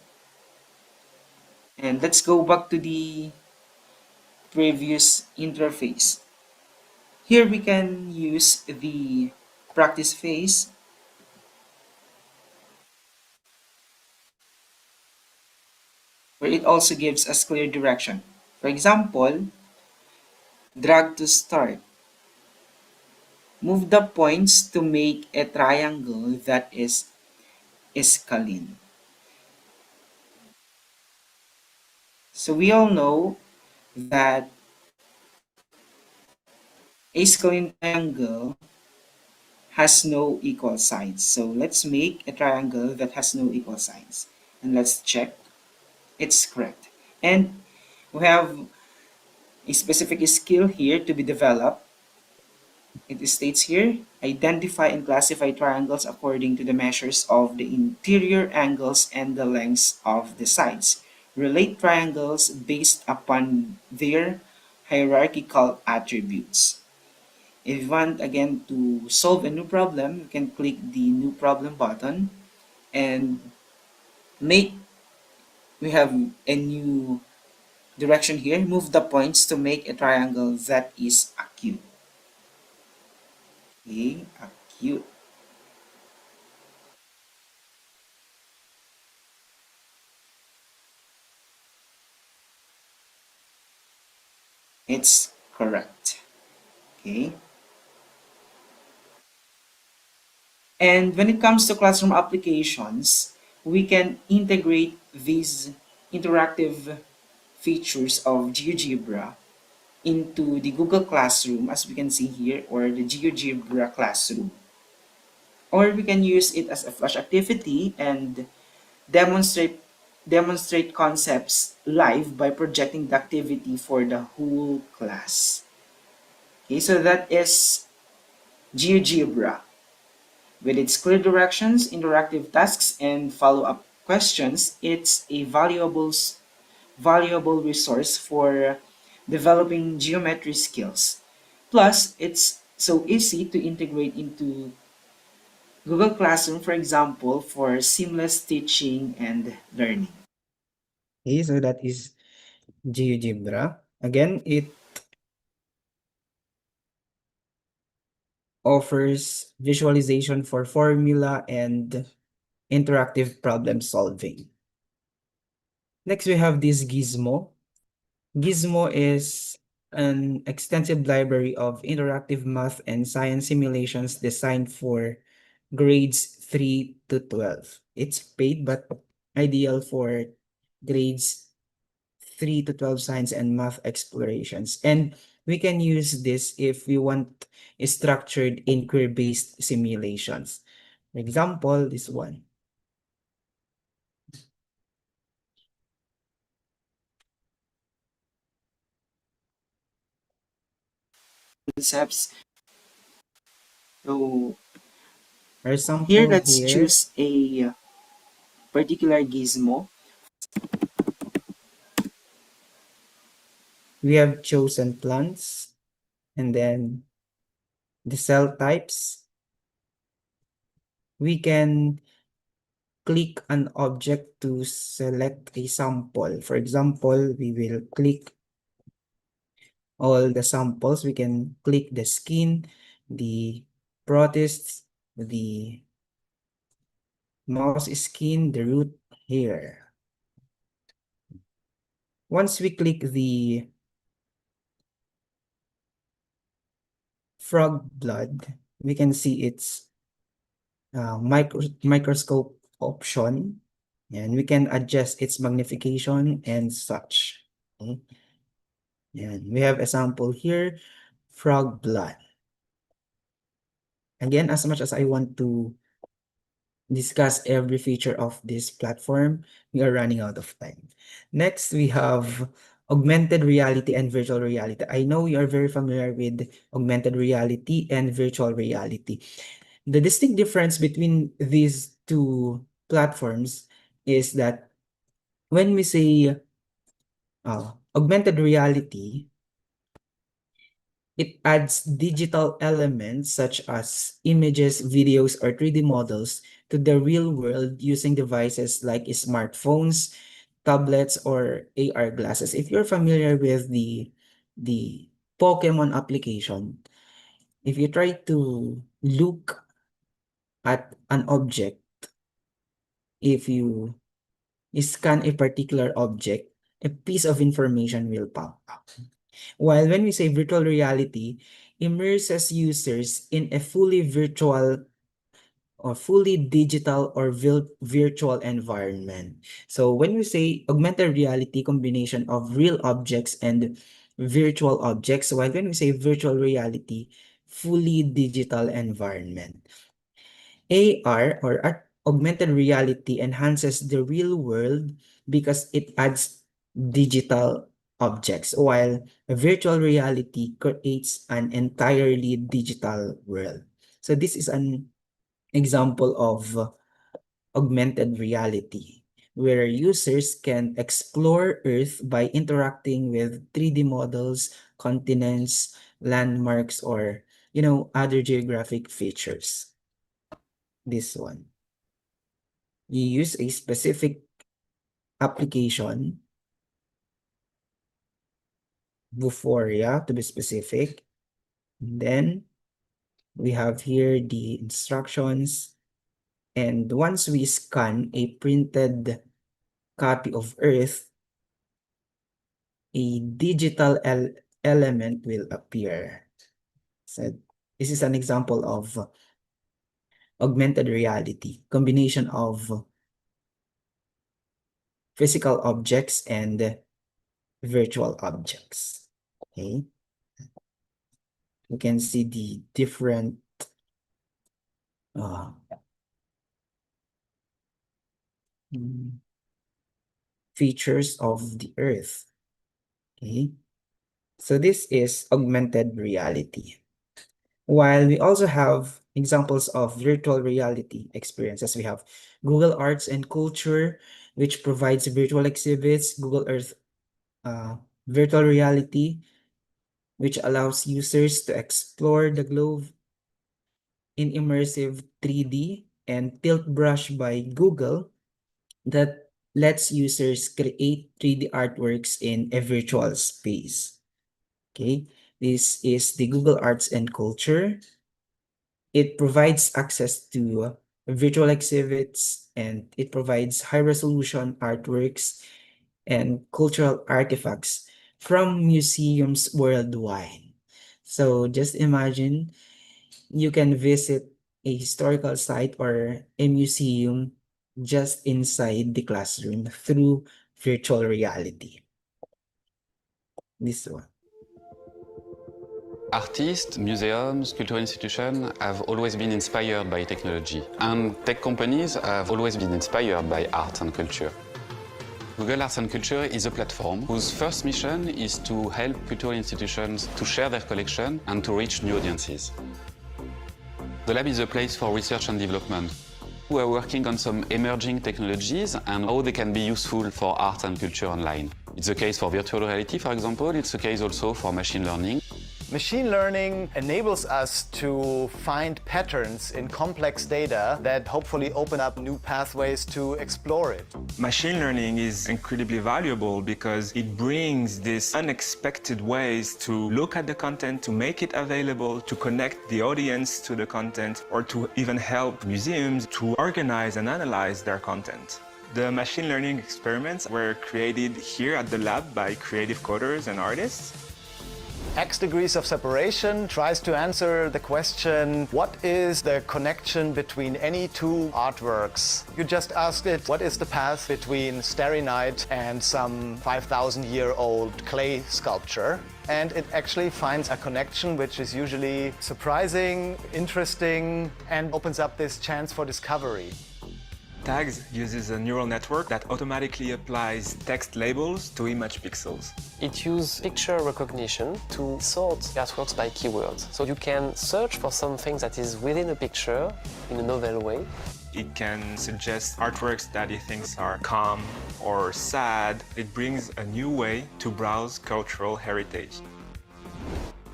And let's go back to the previous interface. Here we can use the practice phase, where it also gives us clear direction. For example, drag to start. Move the points to make a triangle that is scalene. So we all know that a scalene triangle has no equal sides. So let's make a triangle that has no equal sides. And let's check. It's correct. And we have a specific skill here to be developed. It states here, identify and classify triangles according to the measures of the interior angles and the lengths of the sides. Relate triangles based upon their hierarchical attributes. If you want again to solve a new problem, you can click the new problem button and make we have a new direction here. Move the points to make a triangle that is acute. Okay, acute. It's correct. Okay. And when it comes to classroom applications, we can integrate these interactive features of GeoGebra into the Google Classroom, as we can see here, or the GeoGebra Classroom. Or we can use it as a flash activity and demonstrate demonstrate concepts live by projecting the activity for the whole class. Okay, so that is GeoGebra. With its clear directions, interactive tasks, and follow-up questions, it's a valuable resource for developing geometry skills. Plus, it's so easy to integrate into Google Classroom, for example, for seamless teaching and learning. Okay, so that is GeoGebra. Again, it offers visualization for formula and interactive problem solving. Next, we have this Gizmo. Gizmo is an extensive library of interactive math and science simulations designed for grades 3 to 12. It's paid but ideal for grades 3 to 12 science and math explorations. And we can use this if we want structured inquiry-based simulations. For example, this one. Concepts. So Our here, sample let's here, choose a particular gizmo. we have chosen plants and then the cell types. We can click an object to select a sample. For example, we will click all the samples. We can click the skin, the protists, the mouse skin, the root hair. Once we click the frog blood, we can see its microscope option, and we can adjust its magnification and such. Okay. And we have a sample here, frog blood. Again, as much as I want to discuss every feature of this platform, we are running out of time. Next, we have augmented reality and virtual reality. I know you are very familiar with augmented reality and virtual reality. The distinct difference between these two platforms is that when we say augmented reality, it adds digital elements such as images, videos, or 3D models to the real world using devices like smartphones, tablets, or AR glasses. If you're familiar with the Pokemon application, if you try to look at an object, if you scan a particular object, a piece of information will pop up. While when we say virtual reality, immerses users in a fully virtual or fully digital or virtual environment. So when we say augmented reality, combination of real objects and virtual objects, while when we say virtual reality, fully digital environment. AR or augmented reality enhances the real world because it adds digital objects, while virtual reality creates an entirely digital world. So this is an example of augmented reality, where users can explore Earth by interacting with 3D models, continents, landmarks, or other geographic features. This one. You use a specific application, Vuforia to be specific. And then we have here the instructions. And once we scan a printed copy of Earth, a digital element will appear. So this is an example of augmented reality, combination of physical objects and virtual objects. Okay. You can see the different features of the Earth. Okay. So this is augmented reality. While we also have examples of virtual reality experiences, we have Google Arts and Culture, which provides virtual exhibits, Google Earth virtual reality, which allows users to explore the globe in immersive 3D, and Tilt Brush by Google that lets users create 3D artworks in a virtual space. Okay, this is the Google Arts and Culture. It provides access to virtual exhibits and it provides high resolution artworks and cultural artifacts from museums worldwide. So just imagine you can visit a historical site or a museum just inside the classroom through virtual reality. This one. Artists, museums, cultural institutions have always been inspired by technology, and tech companies have always been inspired by arts and culture. Google Arts and Culture is a platform whose first mission is to help cultural institutions to share their collection and to reach new audiences. The lab is a place for research and development. We are working on some emerging technologies and how they can be useful for art and culture online. It's the case for virtual reality, for example. It's the case also for machine learning. Machine learning enables us to find patterns in complex data that hopefully open up new pathways to explore it. Machine learning is incredibly valuable because it brings these unexpected ways to look at the content, to make it available, to connect the audience to the content, or to even help museums to organize and analyze their content. The machine learning experiments were created here at the lab by creative coders and artists. X Degrees of Separation tries to answer the question, what is the connection between any two artworks? You just asked it, what is the path between Starry Night and some 5,000-year-old clay sculpture? And it actually finds a connection which is usually surprising, interesting, and opens up this chance for discovery. Tags uses a neural network that automatically applies text labels to image pixels. It uses picture recognition to sort artworks by keywords. So you can search for something that is within a picture in a novel way. It can suggest artworks that it thinks are calm or sad. It brings a new way to browse cultural heritage.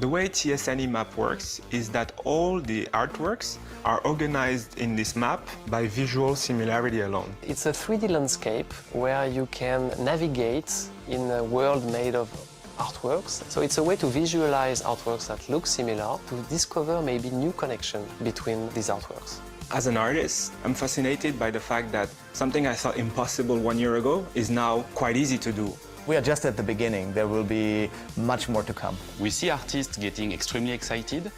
The way TSNE map works is that all the artworks are organized in this map by visual similarity alone. It's a 3D landscape where you can navigate in a world made of artworks. So it's a way to visualize artworks that look similar, to discover maybe new connection between these artworks. As an artist, I'm fascinated by the fact that something I thought impossible 1 year ago is now quite easy to do. We are just at the beginning. There will be much more to come. We see artists getting extremely excited.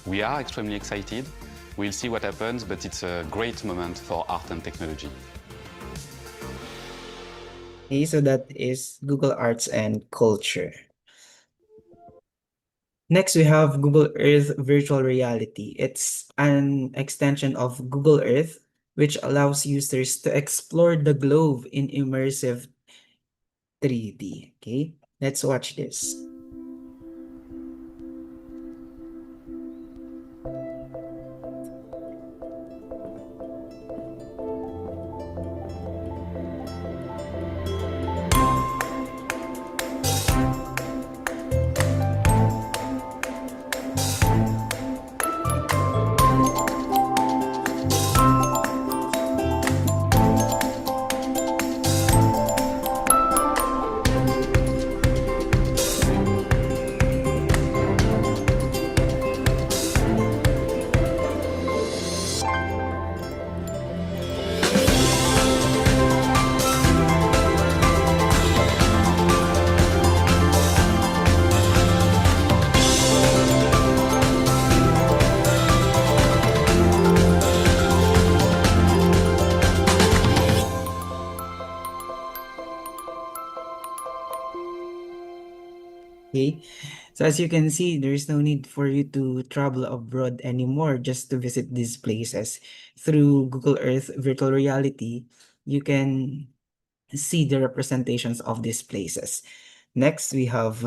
We are extremely excited. We'll see what happens, but it's a great moment for art and technology. Okay, so that is Google Arts and Culture. Next, we have Google Earth Virtual Reality. It's an extension of Google Earth, which allows users to explore the globe in immersive 3D. Okay, let's watch this. Okay, so as you can see, there is no need for you to travel abroad anymore just to visit these places. Through Google Earth Virtual Reality, you can see the representations of these places. Next, we have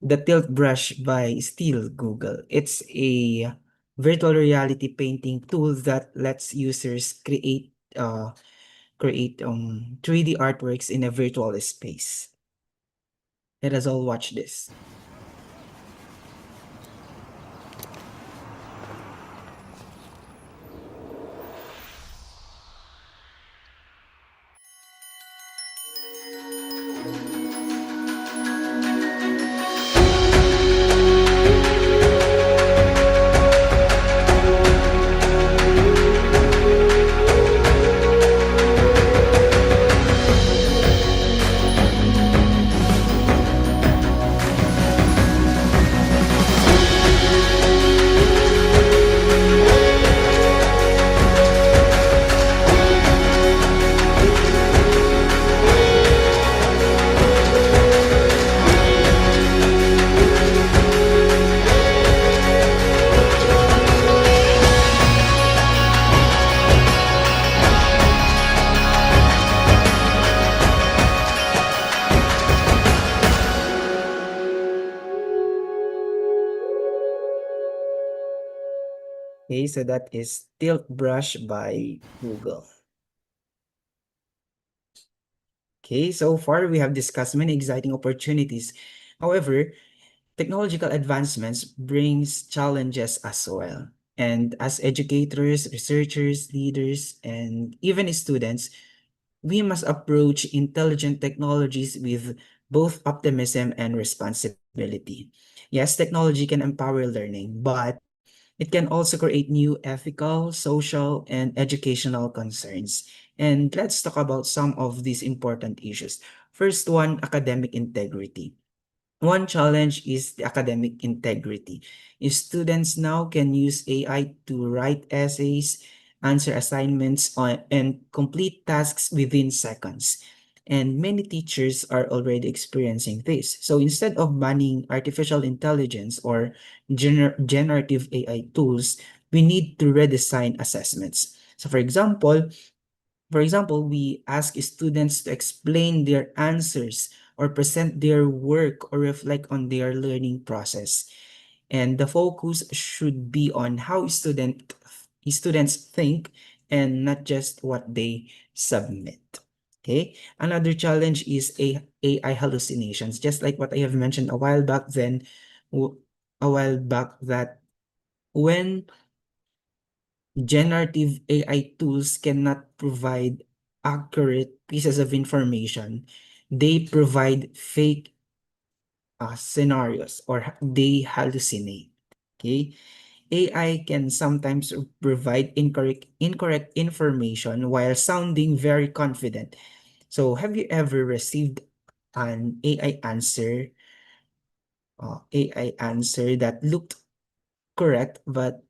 the Tilt Brush by Still Google. It's a virtual reality painting tool that lets users create 3D artworks in a virtual space. Let us all watch this. Okay, so that is Tilt Brush by Google. Okay, so far we have discussed many exciting opportunities. However, technological advancements brings challenges as well. And as educators, researchers, leaders, and even students, we must approach intelligent technologies with both optimism and responsibility. Yes, technology can empower learning, but it can also create new ethical, social, and educational concerns. And let's talk about some of these important issues. First one, academic integrity. One challenge is the academic integrity. Students now can use AI to write essays, answer assignments, and complete tasks within seconds. And many teachers are already experiencing this. So instead of banning artificial intelligence or generative AI tools, we need to redesign assessments. So for example, we ask students to explain their answers or present their work or reflect on their learning process. And the focus should be on how students think and not just what they submit. Okay. Another challenge is AI hallucinations, just like what I have mentioned a while back that when generative AI tools cannot provide accurate pieces of information. They provide fake scenarios or they hallucinate. Okay. AI can sometimes provide incorrect information while sounding very confident. So have you ever received an AI answer that looked correct, but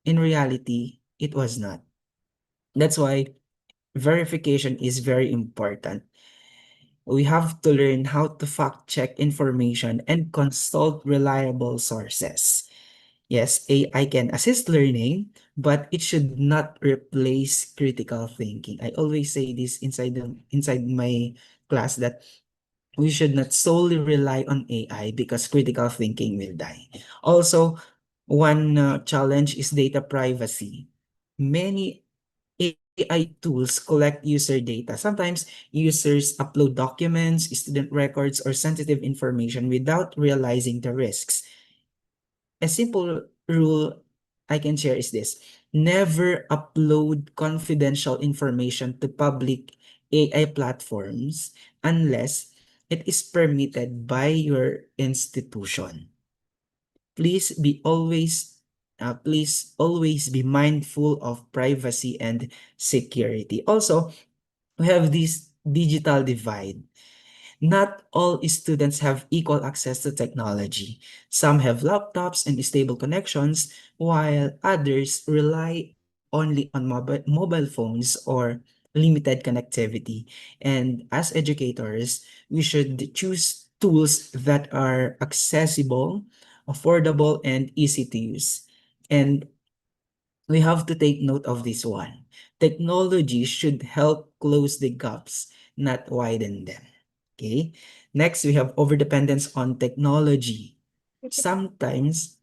in reality, it was not? That's why verification is very important. We have to learn how to fact check information and consult reliable sources. Yes, AI can assist learning, but it should not replace critical thinking. I always say this inside my class that we should not solely rely on AI because critical thinking will die. Also, one challenge is data privacy. Many AI tools collect user data. Sometimes users upload documents, student records, or sensitive information without realizing the risks. A simple rule I can share is this: never upload confidential information to public AI platforms unless it is permitted by your institution. Please always be mindful of privacy and security. Also, we have this digital divide. Not all students have equal access to technology. Some have laptops and stable connections, while others rely only on mobile phones or limited connectivity. And as educators, we should choose tools that are accessible, affordable, and easy to use. And we have to take note of this one. Technology should help close the gaps, not widen them. Okay. Next, we have overdependence on technology. Sometimes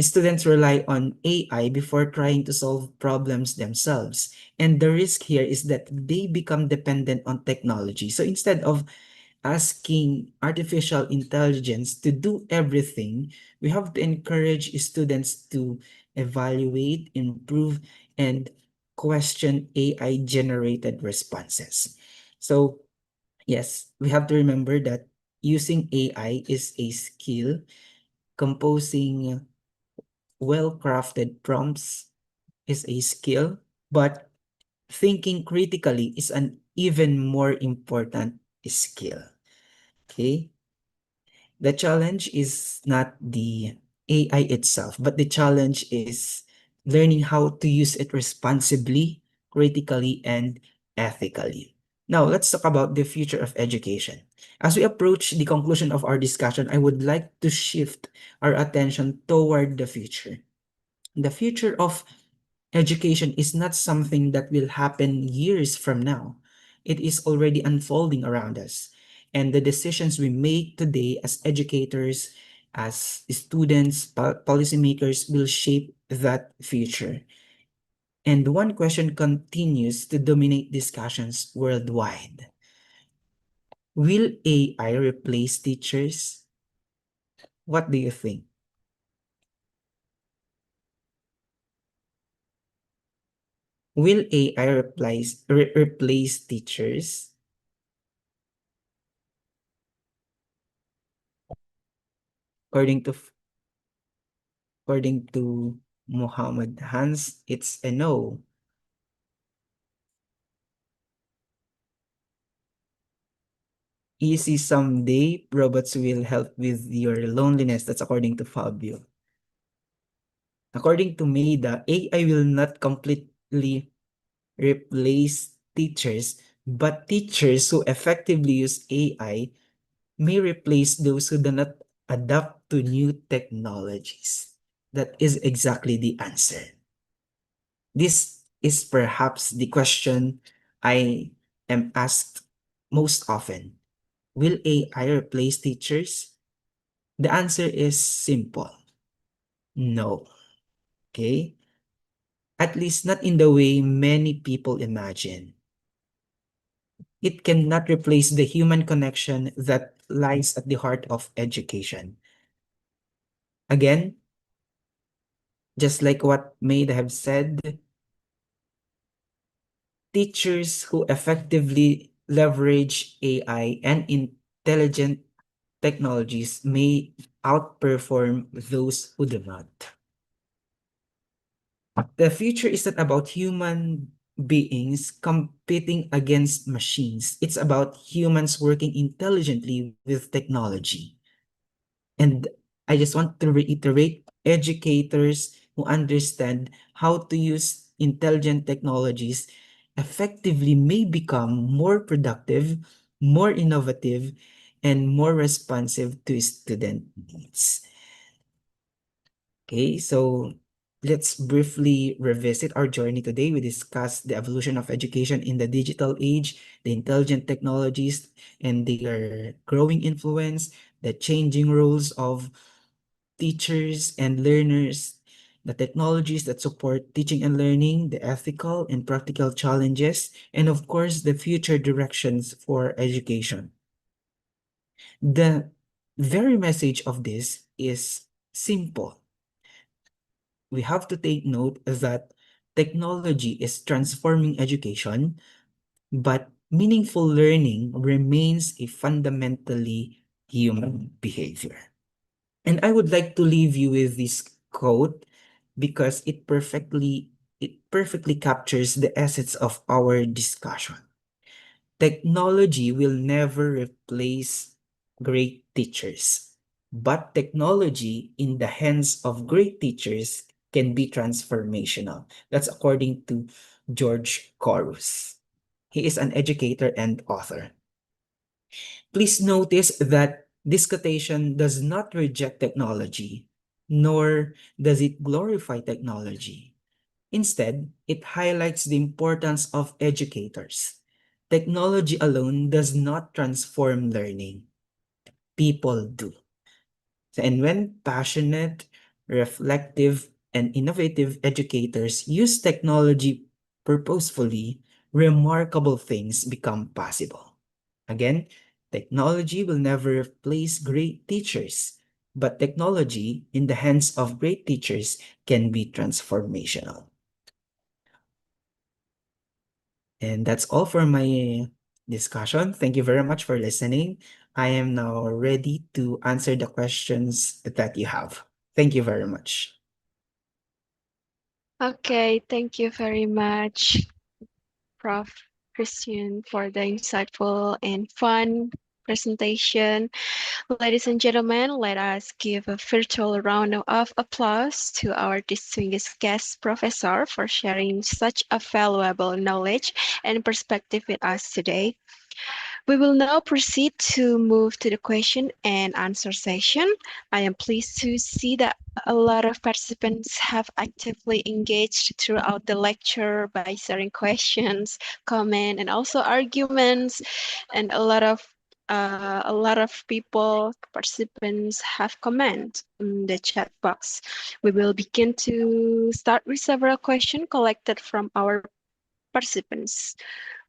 students rely on AI before trying to solve problems themselves. And the risk here is that they become dependent on technology. So instead of asking artificial intelligence to do everything, we have to encourage students to evaluate, improve, and question AI generated responses. So, yes, we have to remember that using AI is a skill. Composing well-crafted prompts is a skill, but thinking critically is an even more important skill. Okay? The challenge is not the AI itself, but the challenge is learning how to use it responsibly, critically, and ethically. Now, let's talk about the future of education. As we approach the conclusion of our discussion, I would like to shift our attention toward the future. The future of education is not something that will happen years from now. It is already unfolding around us. And the decisions we make today as educators, as students, policymakers will shape that future. And one question continues to dominate discussions worldwide. Will AI replace teachers? What do you think? Will AI replace teachers? According to Muhammad Hans, it's a no. Easy someday, robots will help with your loneliness. That's according to Fabio. According to Maida, AI will not completely replace teachers, but teachers who effectively use AI may replace those who do not adapt to new technologies. That is exactly the answer. This is perhaps the question I am asked most often. Will AI replace teachers? The answer is simple. No. Okay? At least not in the way many people imagine. It cannot replace the human connection that lies at the heart of education. Again, just like what Maid have said, teachers who effectively leverage AI and intelligent technologies may outperform those who do not. The future isn't about human beings competing against machines. It's about humans working intelligently with technology. And I just want to reiterate, educators who understand how to use intelligent technologies effectively may become more productive, more innovative, and more responsive to student needs. Okay, so let's briefly revisit our journey today. We discussed the evolution of education in the digital age, the intelligent technologies and their growing influence, the changing roles of teachers and learners, the technologies that support teaching and learning, the ethical and practical challenges, and of course, the future directions for education. The very message of this is simple. We have to take note that technology is transforming education, but meaningful learning remains a fundamentally human behavior. And I would like to leave you with this quote because it perfectly captures the essence of our discussion. Technology will never replace great teachers, but technology in the hands of great teachers can be transformational. That's according to George Corus. He is an educator and author. Please notice that this quotation does not reject technology, nor does it glorify technology. Instead, it highlights the importance of educators. Technology alone does not transform learning. People do. And when passionate, reflective, and innovative educators use technology purposefully, remarkable things become possible. Again, technology will never replace great teachers, but technology in the hands of great teachers can be transformational. And that's all for my discussion. Thank you very much for listening. I am now ready to answer the questions that you have. Thank you very much. Okay, thank you very much, Prof. Christian, for the insightful and fun presentation. Ladies and gentlemen, let us give a virtual round of applause to our distinguished guest professor for sharing such a valuable knowledge and perspective with us today. We will now proceed to move to the question and answer session. I am pleased to see that a lot of participants have actively engaged throughout the lecture by sharing questions, comments, and also arguments, and a lot of a lot of people, participants have comment in the chat box. We will begin to start with several questions collected from our participants.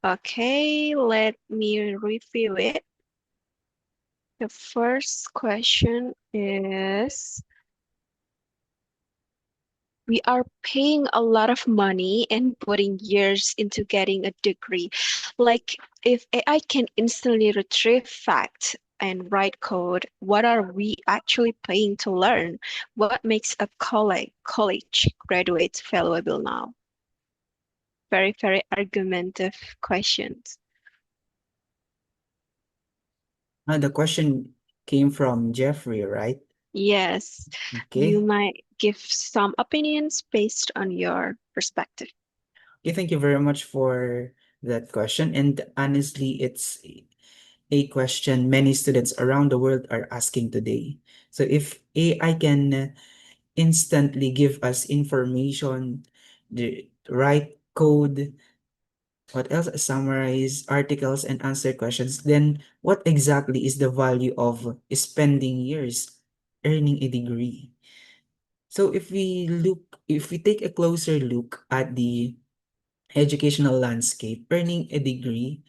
Okay, let me review it. The first question is, we are paying a lot of money and putting years into getting a degree. Like, if AI can instantly retrieve facts and write code, what are we actually paying to learn? What makes a college graduate valuable now? Very, very argumentative questions. The question came from Jeffrey, right? Yes, you Okay. might give some opinions based on your perspective. Okay, thank you very much for that question. And honestly, it's a question many students around the world are asking today. So if AI can instantly give us information, the right code, what else, summarize articles and answer questions, then what exactly is the value of spending years earning a degree? So if we take a closer look at the educational landscape, earning a degree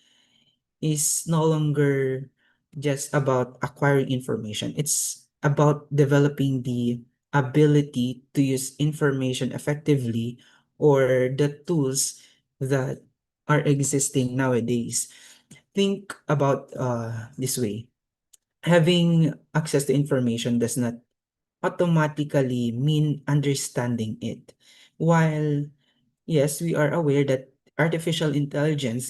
is no longer just about acquiring information. It's about developing the ability to use information effectively, or the tools that are existing nowadays. Think about this way. Having access to information does not automatically mean understanding it. While, yes, we are aware that artificial intelligence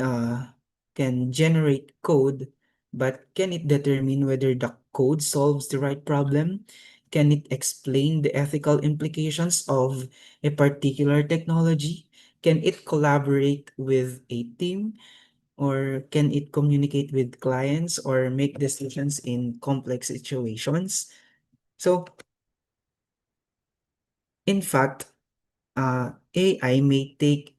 uh, can generate code, but can it determine whether the code solves the right problem? Can it explain the ethical implications of a particular technology? Can it collaborate with a team? Or can it communicate with clients or make decisions in complex situations? So, in fact, AI may take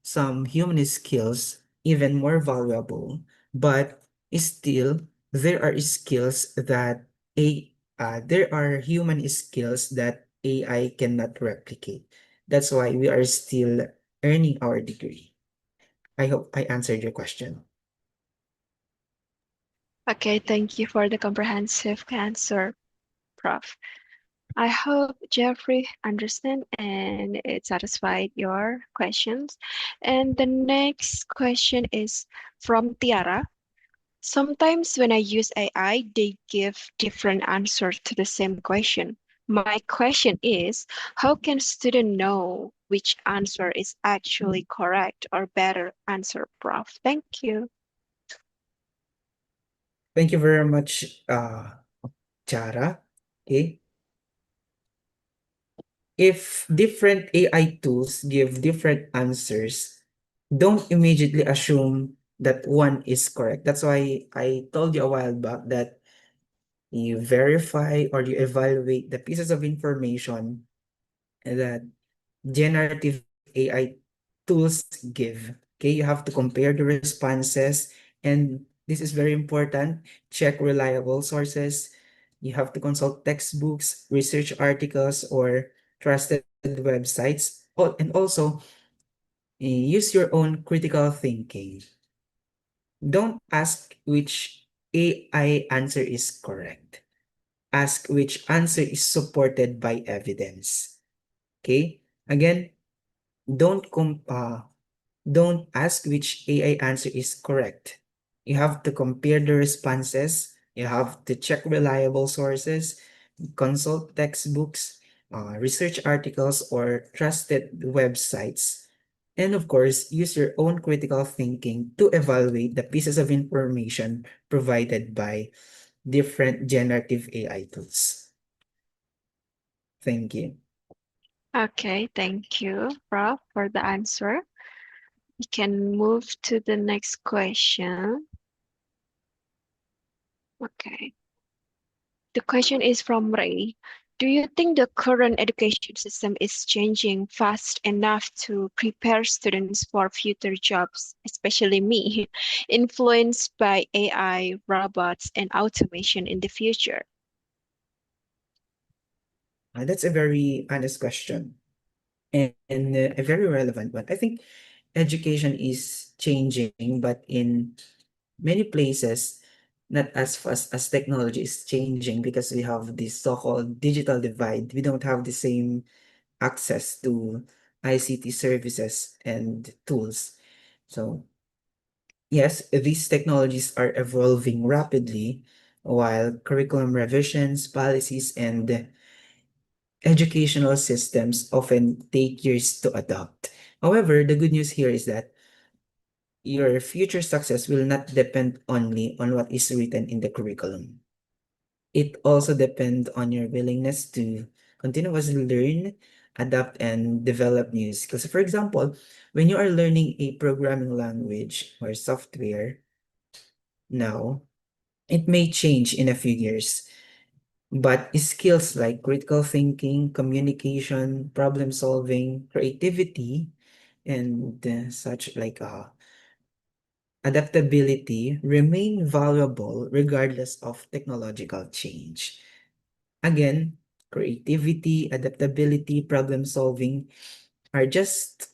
some human skills even more valuable, but still there are skills that there are human skills that AI cannot replicate. That's why we are still earning our degree. I hope I answered your question. Okay, thank you for the comprehensive answer, Prof. I hope Jeffrey understand and it satisfied your questions. And the next question is from Tiara. Sometimes when I use AI, they give different answers to the same question. My question is, how can student know which answer is actually correct or better answer, Prof? Thank you. Thank you very much, Chara. Okay. If different AI tools give different answers, don't immediately assume that one is correct. That's why I told you a while back that you verify or you evaluate the pieces of information that generative AI tools give. Okay, you have to compare the responses, and this is very important. Check reliable sources. You have to consult textbooks, research articles, or trusted websites. And also, use your own critical thinking. Don't ask which AI answer is correct. Ask which answer is supported by evidence. Okay? Again, don't don't ask which AI answer is correct. You have to compare the responses. You have to check reliable sources, consult textbooks, research articles, or trusted websites. And of course, use your own critical thinking to evaluate the pieces of information provided by different generative AI tools. Thank you. Okay, thank you, Prof, for the answer. We can move to the next question. Okay. The question is from Ray. Do you think the current education system is changing fast enough to prepare students for future jobs, especially me, influenced by AI, robots, and automation in the future? That's a very honest question and a very relevant one. I think education is changing, but in many places, not as fast as technology is changing because we have this so-called digital divide. We don't have the same access to ICT services and tools. So, yes, these technologies are evolving rapidly, while curriculum revisions, policies, and educational systems often take years to adopt. However, the good news here is that your future success will not depend only on what is written in the curriculum. It also depends on your willingness to continuously learn, adapt, and develop new skills. For example, when you are learning a programming language or software now, it may change in a few years. But skills like critical thinking, communication, problem solving, creativity, and such like adaptability remain valuable regardless of technological change. Again, creativity, adaptability, problem solving are just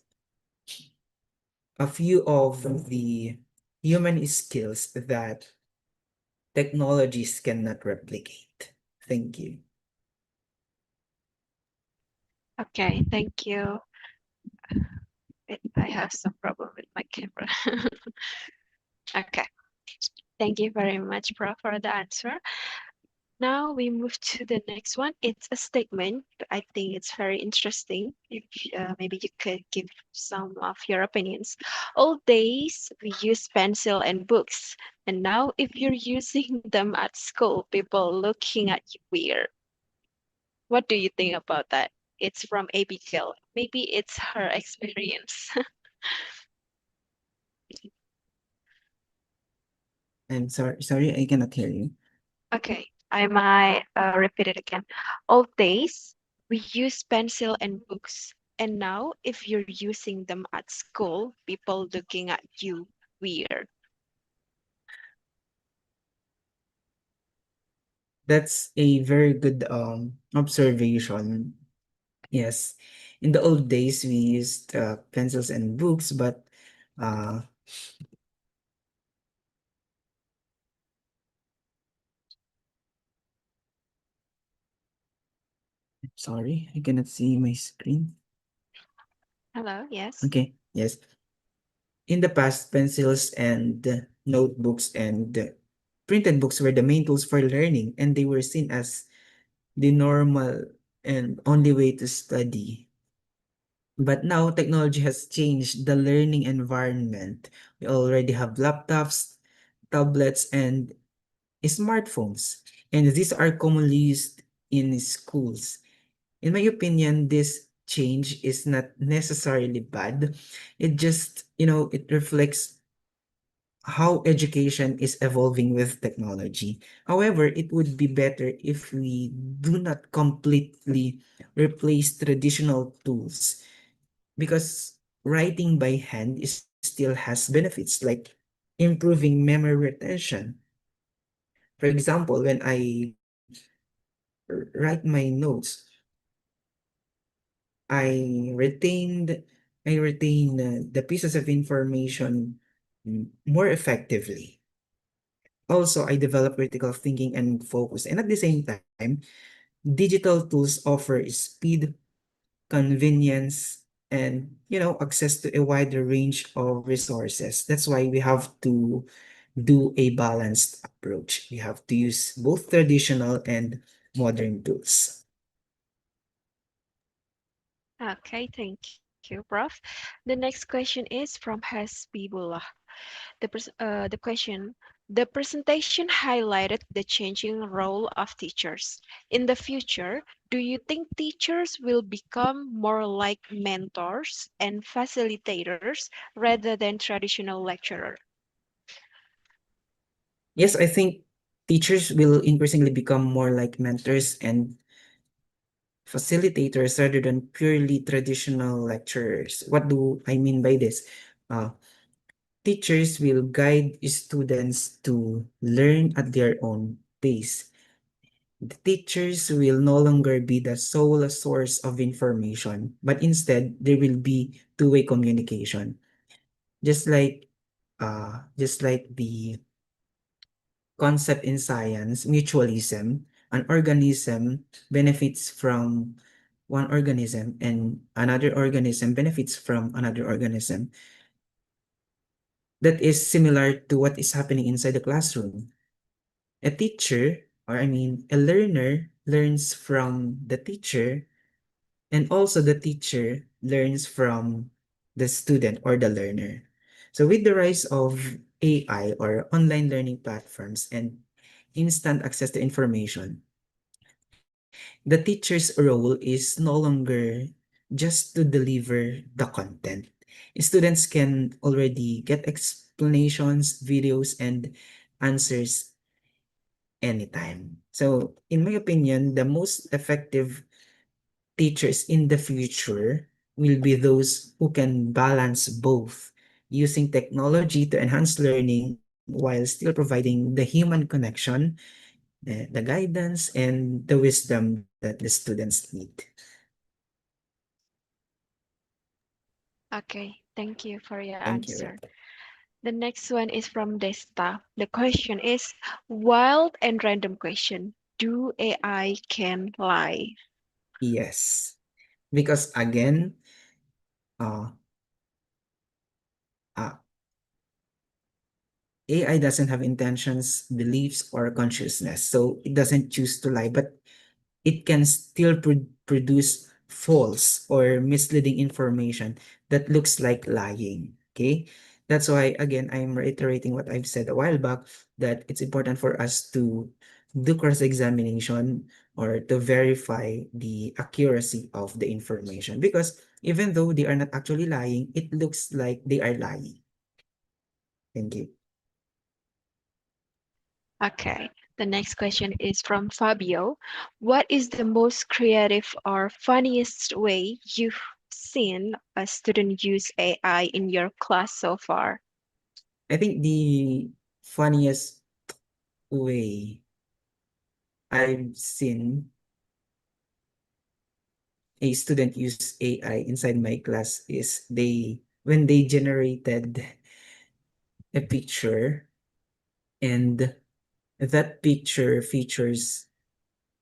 a few of the human skills that technologies cannot replicate. Thank you. Okay, thank you. I have some problem with my camera. Okay, thank you very much, Prof, for the answer. Now we move to the next one. It's a statement. I think it's very interesting. If maybe you could give some of your opinions. Old days we use pencil and books, and now if you're using them at school, people looking at you weird. What do you think about that? It's from Abigail. Maybe it's her experience. I'm sorry, I cannot hear you. Okay, I might repeat it again. Old days, we use pencil and books. And now, if you're using them at school, people looking at you weird. That's a very good observation. Yes. In the old days, we used pencils and books, but uh, sorry, I cannot see my screen. Hello, yes. Okay, yes. In the past, pencils and notebooks and printed books were the main tools for learning, and they were seen as the normal and only way to study. But now technology has changed the learning environment. We already have laptops, tablets, and smartphones, and these are commonly used in schools. In my opinion, this change is not necessarily bad. It just, it reflects how education is evolving with technology. However, it would be better if we do not completely replace traditional tools because writing by hand still has benefits like improving memory retention. For example, when I write my notes, I retained I retain the pieces of information more effectively. Also, I develop critical thinking and focus. And at the same time, digital tools offer speed, convenience, and access to a wider range of resources. That's why we have to do a balanced approach. We have to use both traditional and modern tools. Okay, thank you, Prof. The next question is from Hasbibullah. The question, the presentation highlighted the changing role of teachers. In the future, do you think teachers will become more like mentors and facilitators rather than traditional lecturers? Yes, I think teachers will increasingly become more like mentors and facilitators rather than purely traditional lecturers. What do I mean by this? Teachers will guide students to learn at their own pace. The teachers will no longer be the sole source of information, but instead there will be two-way communication. Just like the concept in science, mutualism, an organism benefits from one organism and another organism benefits from another organism. That is similar to what is happening inside the classroom. A teacher, or I mean, a learner learns from the teacher, and also the teacher learns from the student or the learner. So with the rise of AI or online learning platforms and instant access to information, the teacher's role is no longer just to deliver the content. Students can already get explanations, videos, and answers anytime. So, in my opinion, the most effective teachers in the future will be those who can balance both, using technology to enhance learning while still providing the human connection, the guidance, and the wisdom that the students need. Okay, thank you for your Thank you, answer. Rita. The next one is from Desta. The question is wild and random question. Do AI can lie? Yes, because again, uh, uh, AI doesn't have intentions, beliefs, or consciousness, so it doesn't choose to lie, but it can still produce false or misleading information that looks like lying. Okay, that's why again I'm reiterating what I've said a while back, that it's important for us to do cross-examination or to verify the accuracy of the information, because even though they are not actually lying, it looks like they are lying. Thank you. Okay, the next question is from Fabio. What is the most creative or funniest way you've seen a student use AI in your class so far? I think the funniest way I've seen a student use AI inside my class is when they generated a picture, and that picture features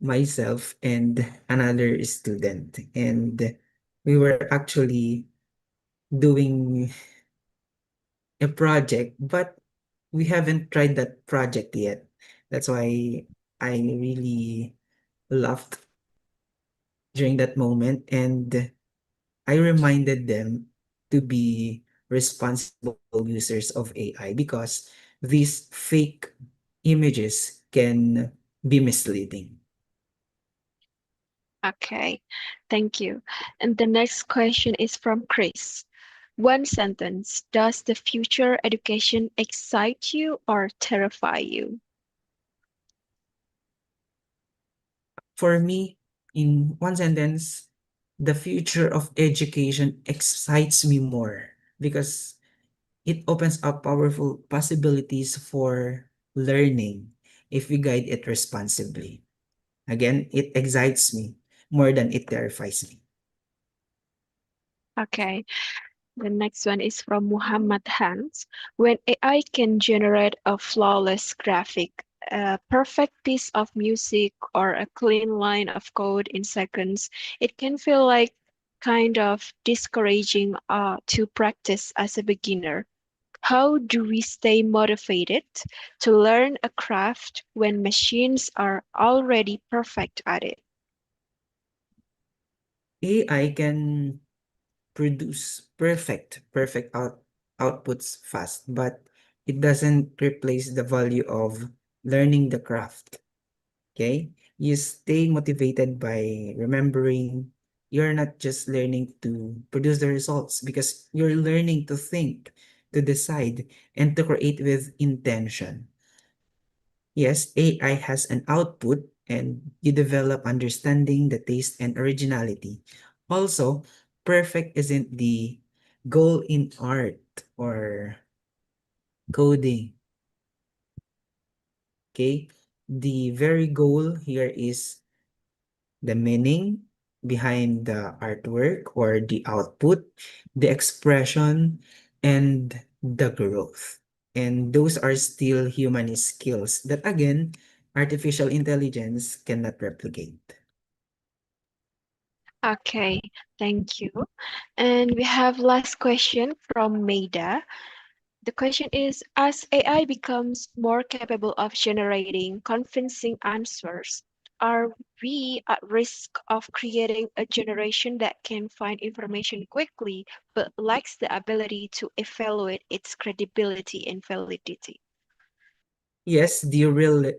myself and another student, and we were actually doing a project, but we haven't tried that project yet. That's why I really laughed during that moment, and I reminded them to be responsible users of AI, because these fake images can be misleading. Okay, thank you. And the next question is from Chris. One sentence. Does the future education excite you or terrify you? For me, in one sentence, the future of education excites me more because it opens up powerful possibilities for learning if we guide it responsibly. Again, it excites me more than it terrifies me. Okay, the next one is from Muhammad Hans. When AI can generate a flawless graphic, a perfect piece of music, or a clean line of code in seconds, it can feel like kind of discouraging to practice as a beginner. How do we stay motivated to learn a craft when machines are already perfect at it? AI can produce perfect outputs fast, but it doesn't replace the value of learning the craft. Okay? You stay motivated by remembering you're not just learning to produce the results, because you're learning to think, to decide, and to create with intention. Yes, AI has an output, and you develop understanding, the taste, and originality. Also, perfect isn't the goal in art or coding. Okay, the very goal here is the meaning behind the artwork or the output, the expression, and the growth. And those are still human skills that, again, artificial intelligence cannot replicate. Okay, thank you. And we have last question from Maida. The question is, as AI becomes more capable of generating convincing answers, are we at risk of creating a generation that can find information quickly but lacks the ability to evaluate its credibility and validity? Yes, the real,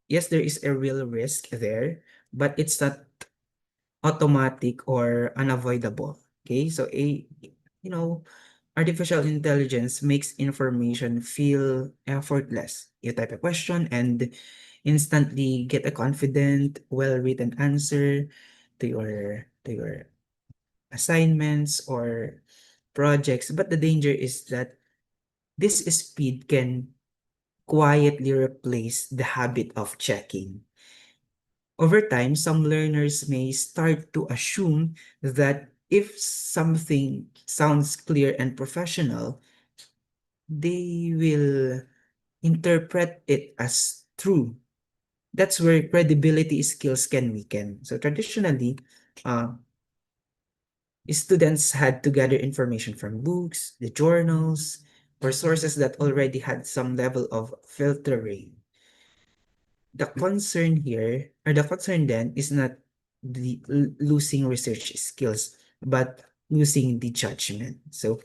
yes, there is a real risk there, but it's not automatic or unavoidable. Okay, so you know, artificial intelligence makes information feel effortless. You type a question and instantly get a confident, well-written answer to your assignments or projects. But the danger is that this speed can quietly replace the habit of checking. Over time, some learners may start to assume that if something sounds clear and professional, they will interpret it as true. That's where credibility skills can weaken. So traditionally, uh, students had to gather information from books, the journals, or sources that already had some level of filtering. The concern here, or the concern then, is not losing research skills, but losing the judgment. So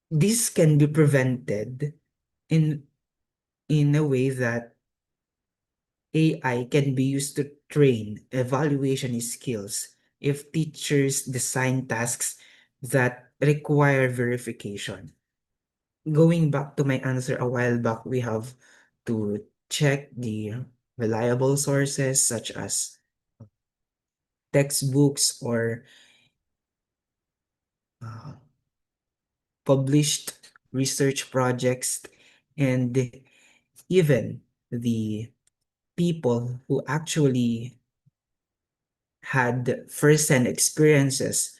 this can be prevented in in a way that AI can be used to train evaluation skills if teachers design tasks that require verification. Going back to my answer a while back, we have to check the reliable sources such as textbooks or uh, published research projects, and even the people who actually had first-hand experiences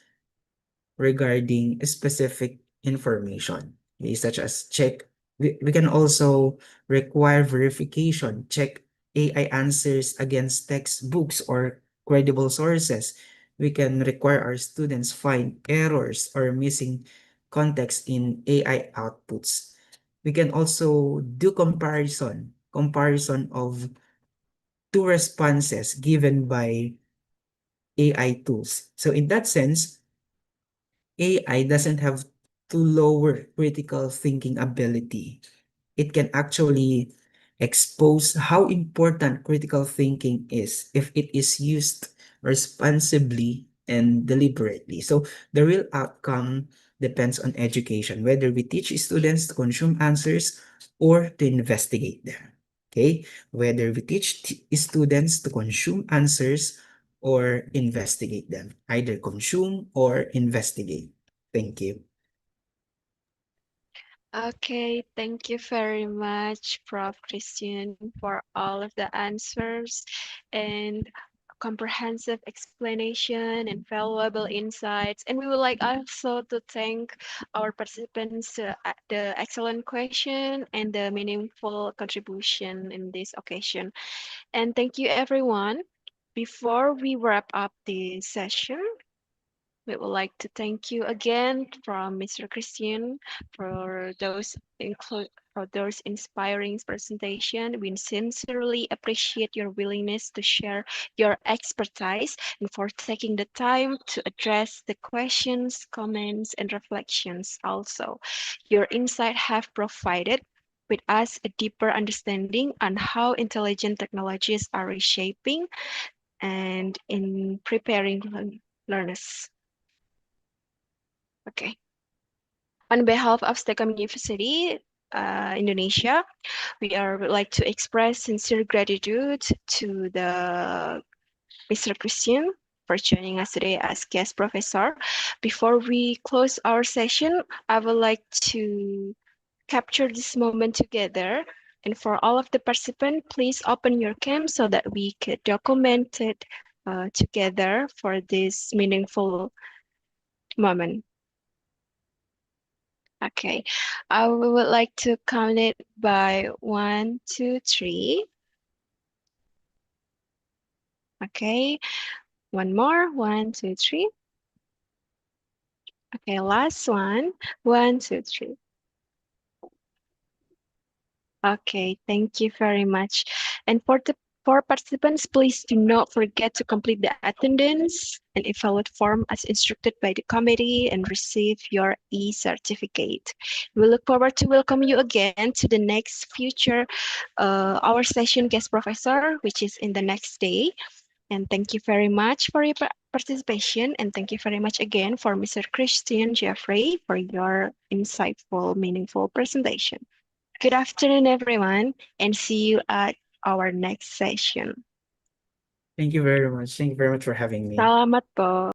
regarding specific information, okay, such as check. We can also require verification, check AI answers against textbooks or credible sources. We can require our students find errors or missing context in AI outputs. We can also do comparison of two responses given by AI tools. So in that sense, AI doesn't have to lower critical thinking ability. It can actually expose how important critical thinking is if it is used responsibly and deliberately. So the real outcome depends on education, whether we teach students to consume answers or to investigate them. Okay, whether we teach students to consume answers or investigate them, either consume or investigate. Thank you. Okay, thank you very much, Prof. Christian, for all of the answers and comprehensive explanation and valuable insights. And we would like also to thank our participants the excellent question and the meaningful contribution in this occasion. And thank you, everyone. Before we wrap up the session, we would like to thank you again from Mr. Christian for those inspiring presentation. We sincerely appreciate your willingness to share your expertise and for taking the time to address the questions, comments, and reflections also. Your insight have provided with us a deeper understanding on how intelligent technologies are reshaping and in preparing learners. Okay. On behalf of STEKOM University, Indonesia. We would like to express sincere gratitude to the Mr. Christian for joining us today as guest professor. Before we close our session, I would like to capture this moment together. And for all of the participants, please open your cam so that we could document it together for this meaningful moment. Okay, I would like to count it by 1, 2, 3. Okay, one more, 1, 2, 3. Okay, last one, 1, 2, 3. Okay, thank you very much. And for participants, please do not forget to complete the attendance and evaluate form as instructed by the committee and receive your e-certificate. We look forward to welcome you again to the next future our session guest professor, which is in the next day. And thank you very much for your participation. And thank you very much again for Mr. Christian Jeffrey for your insightful, meaningful presentation. Good afternoon, everyone, and see you at our next session. Thank you very much. Thank you very much for having me. Salamat po.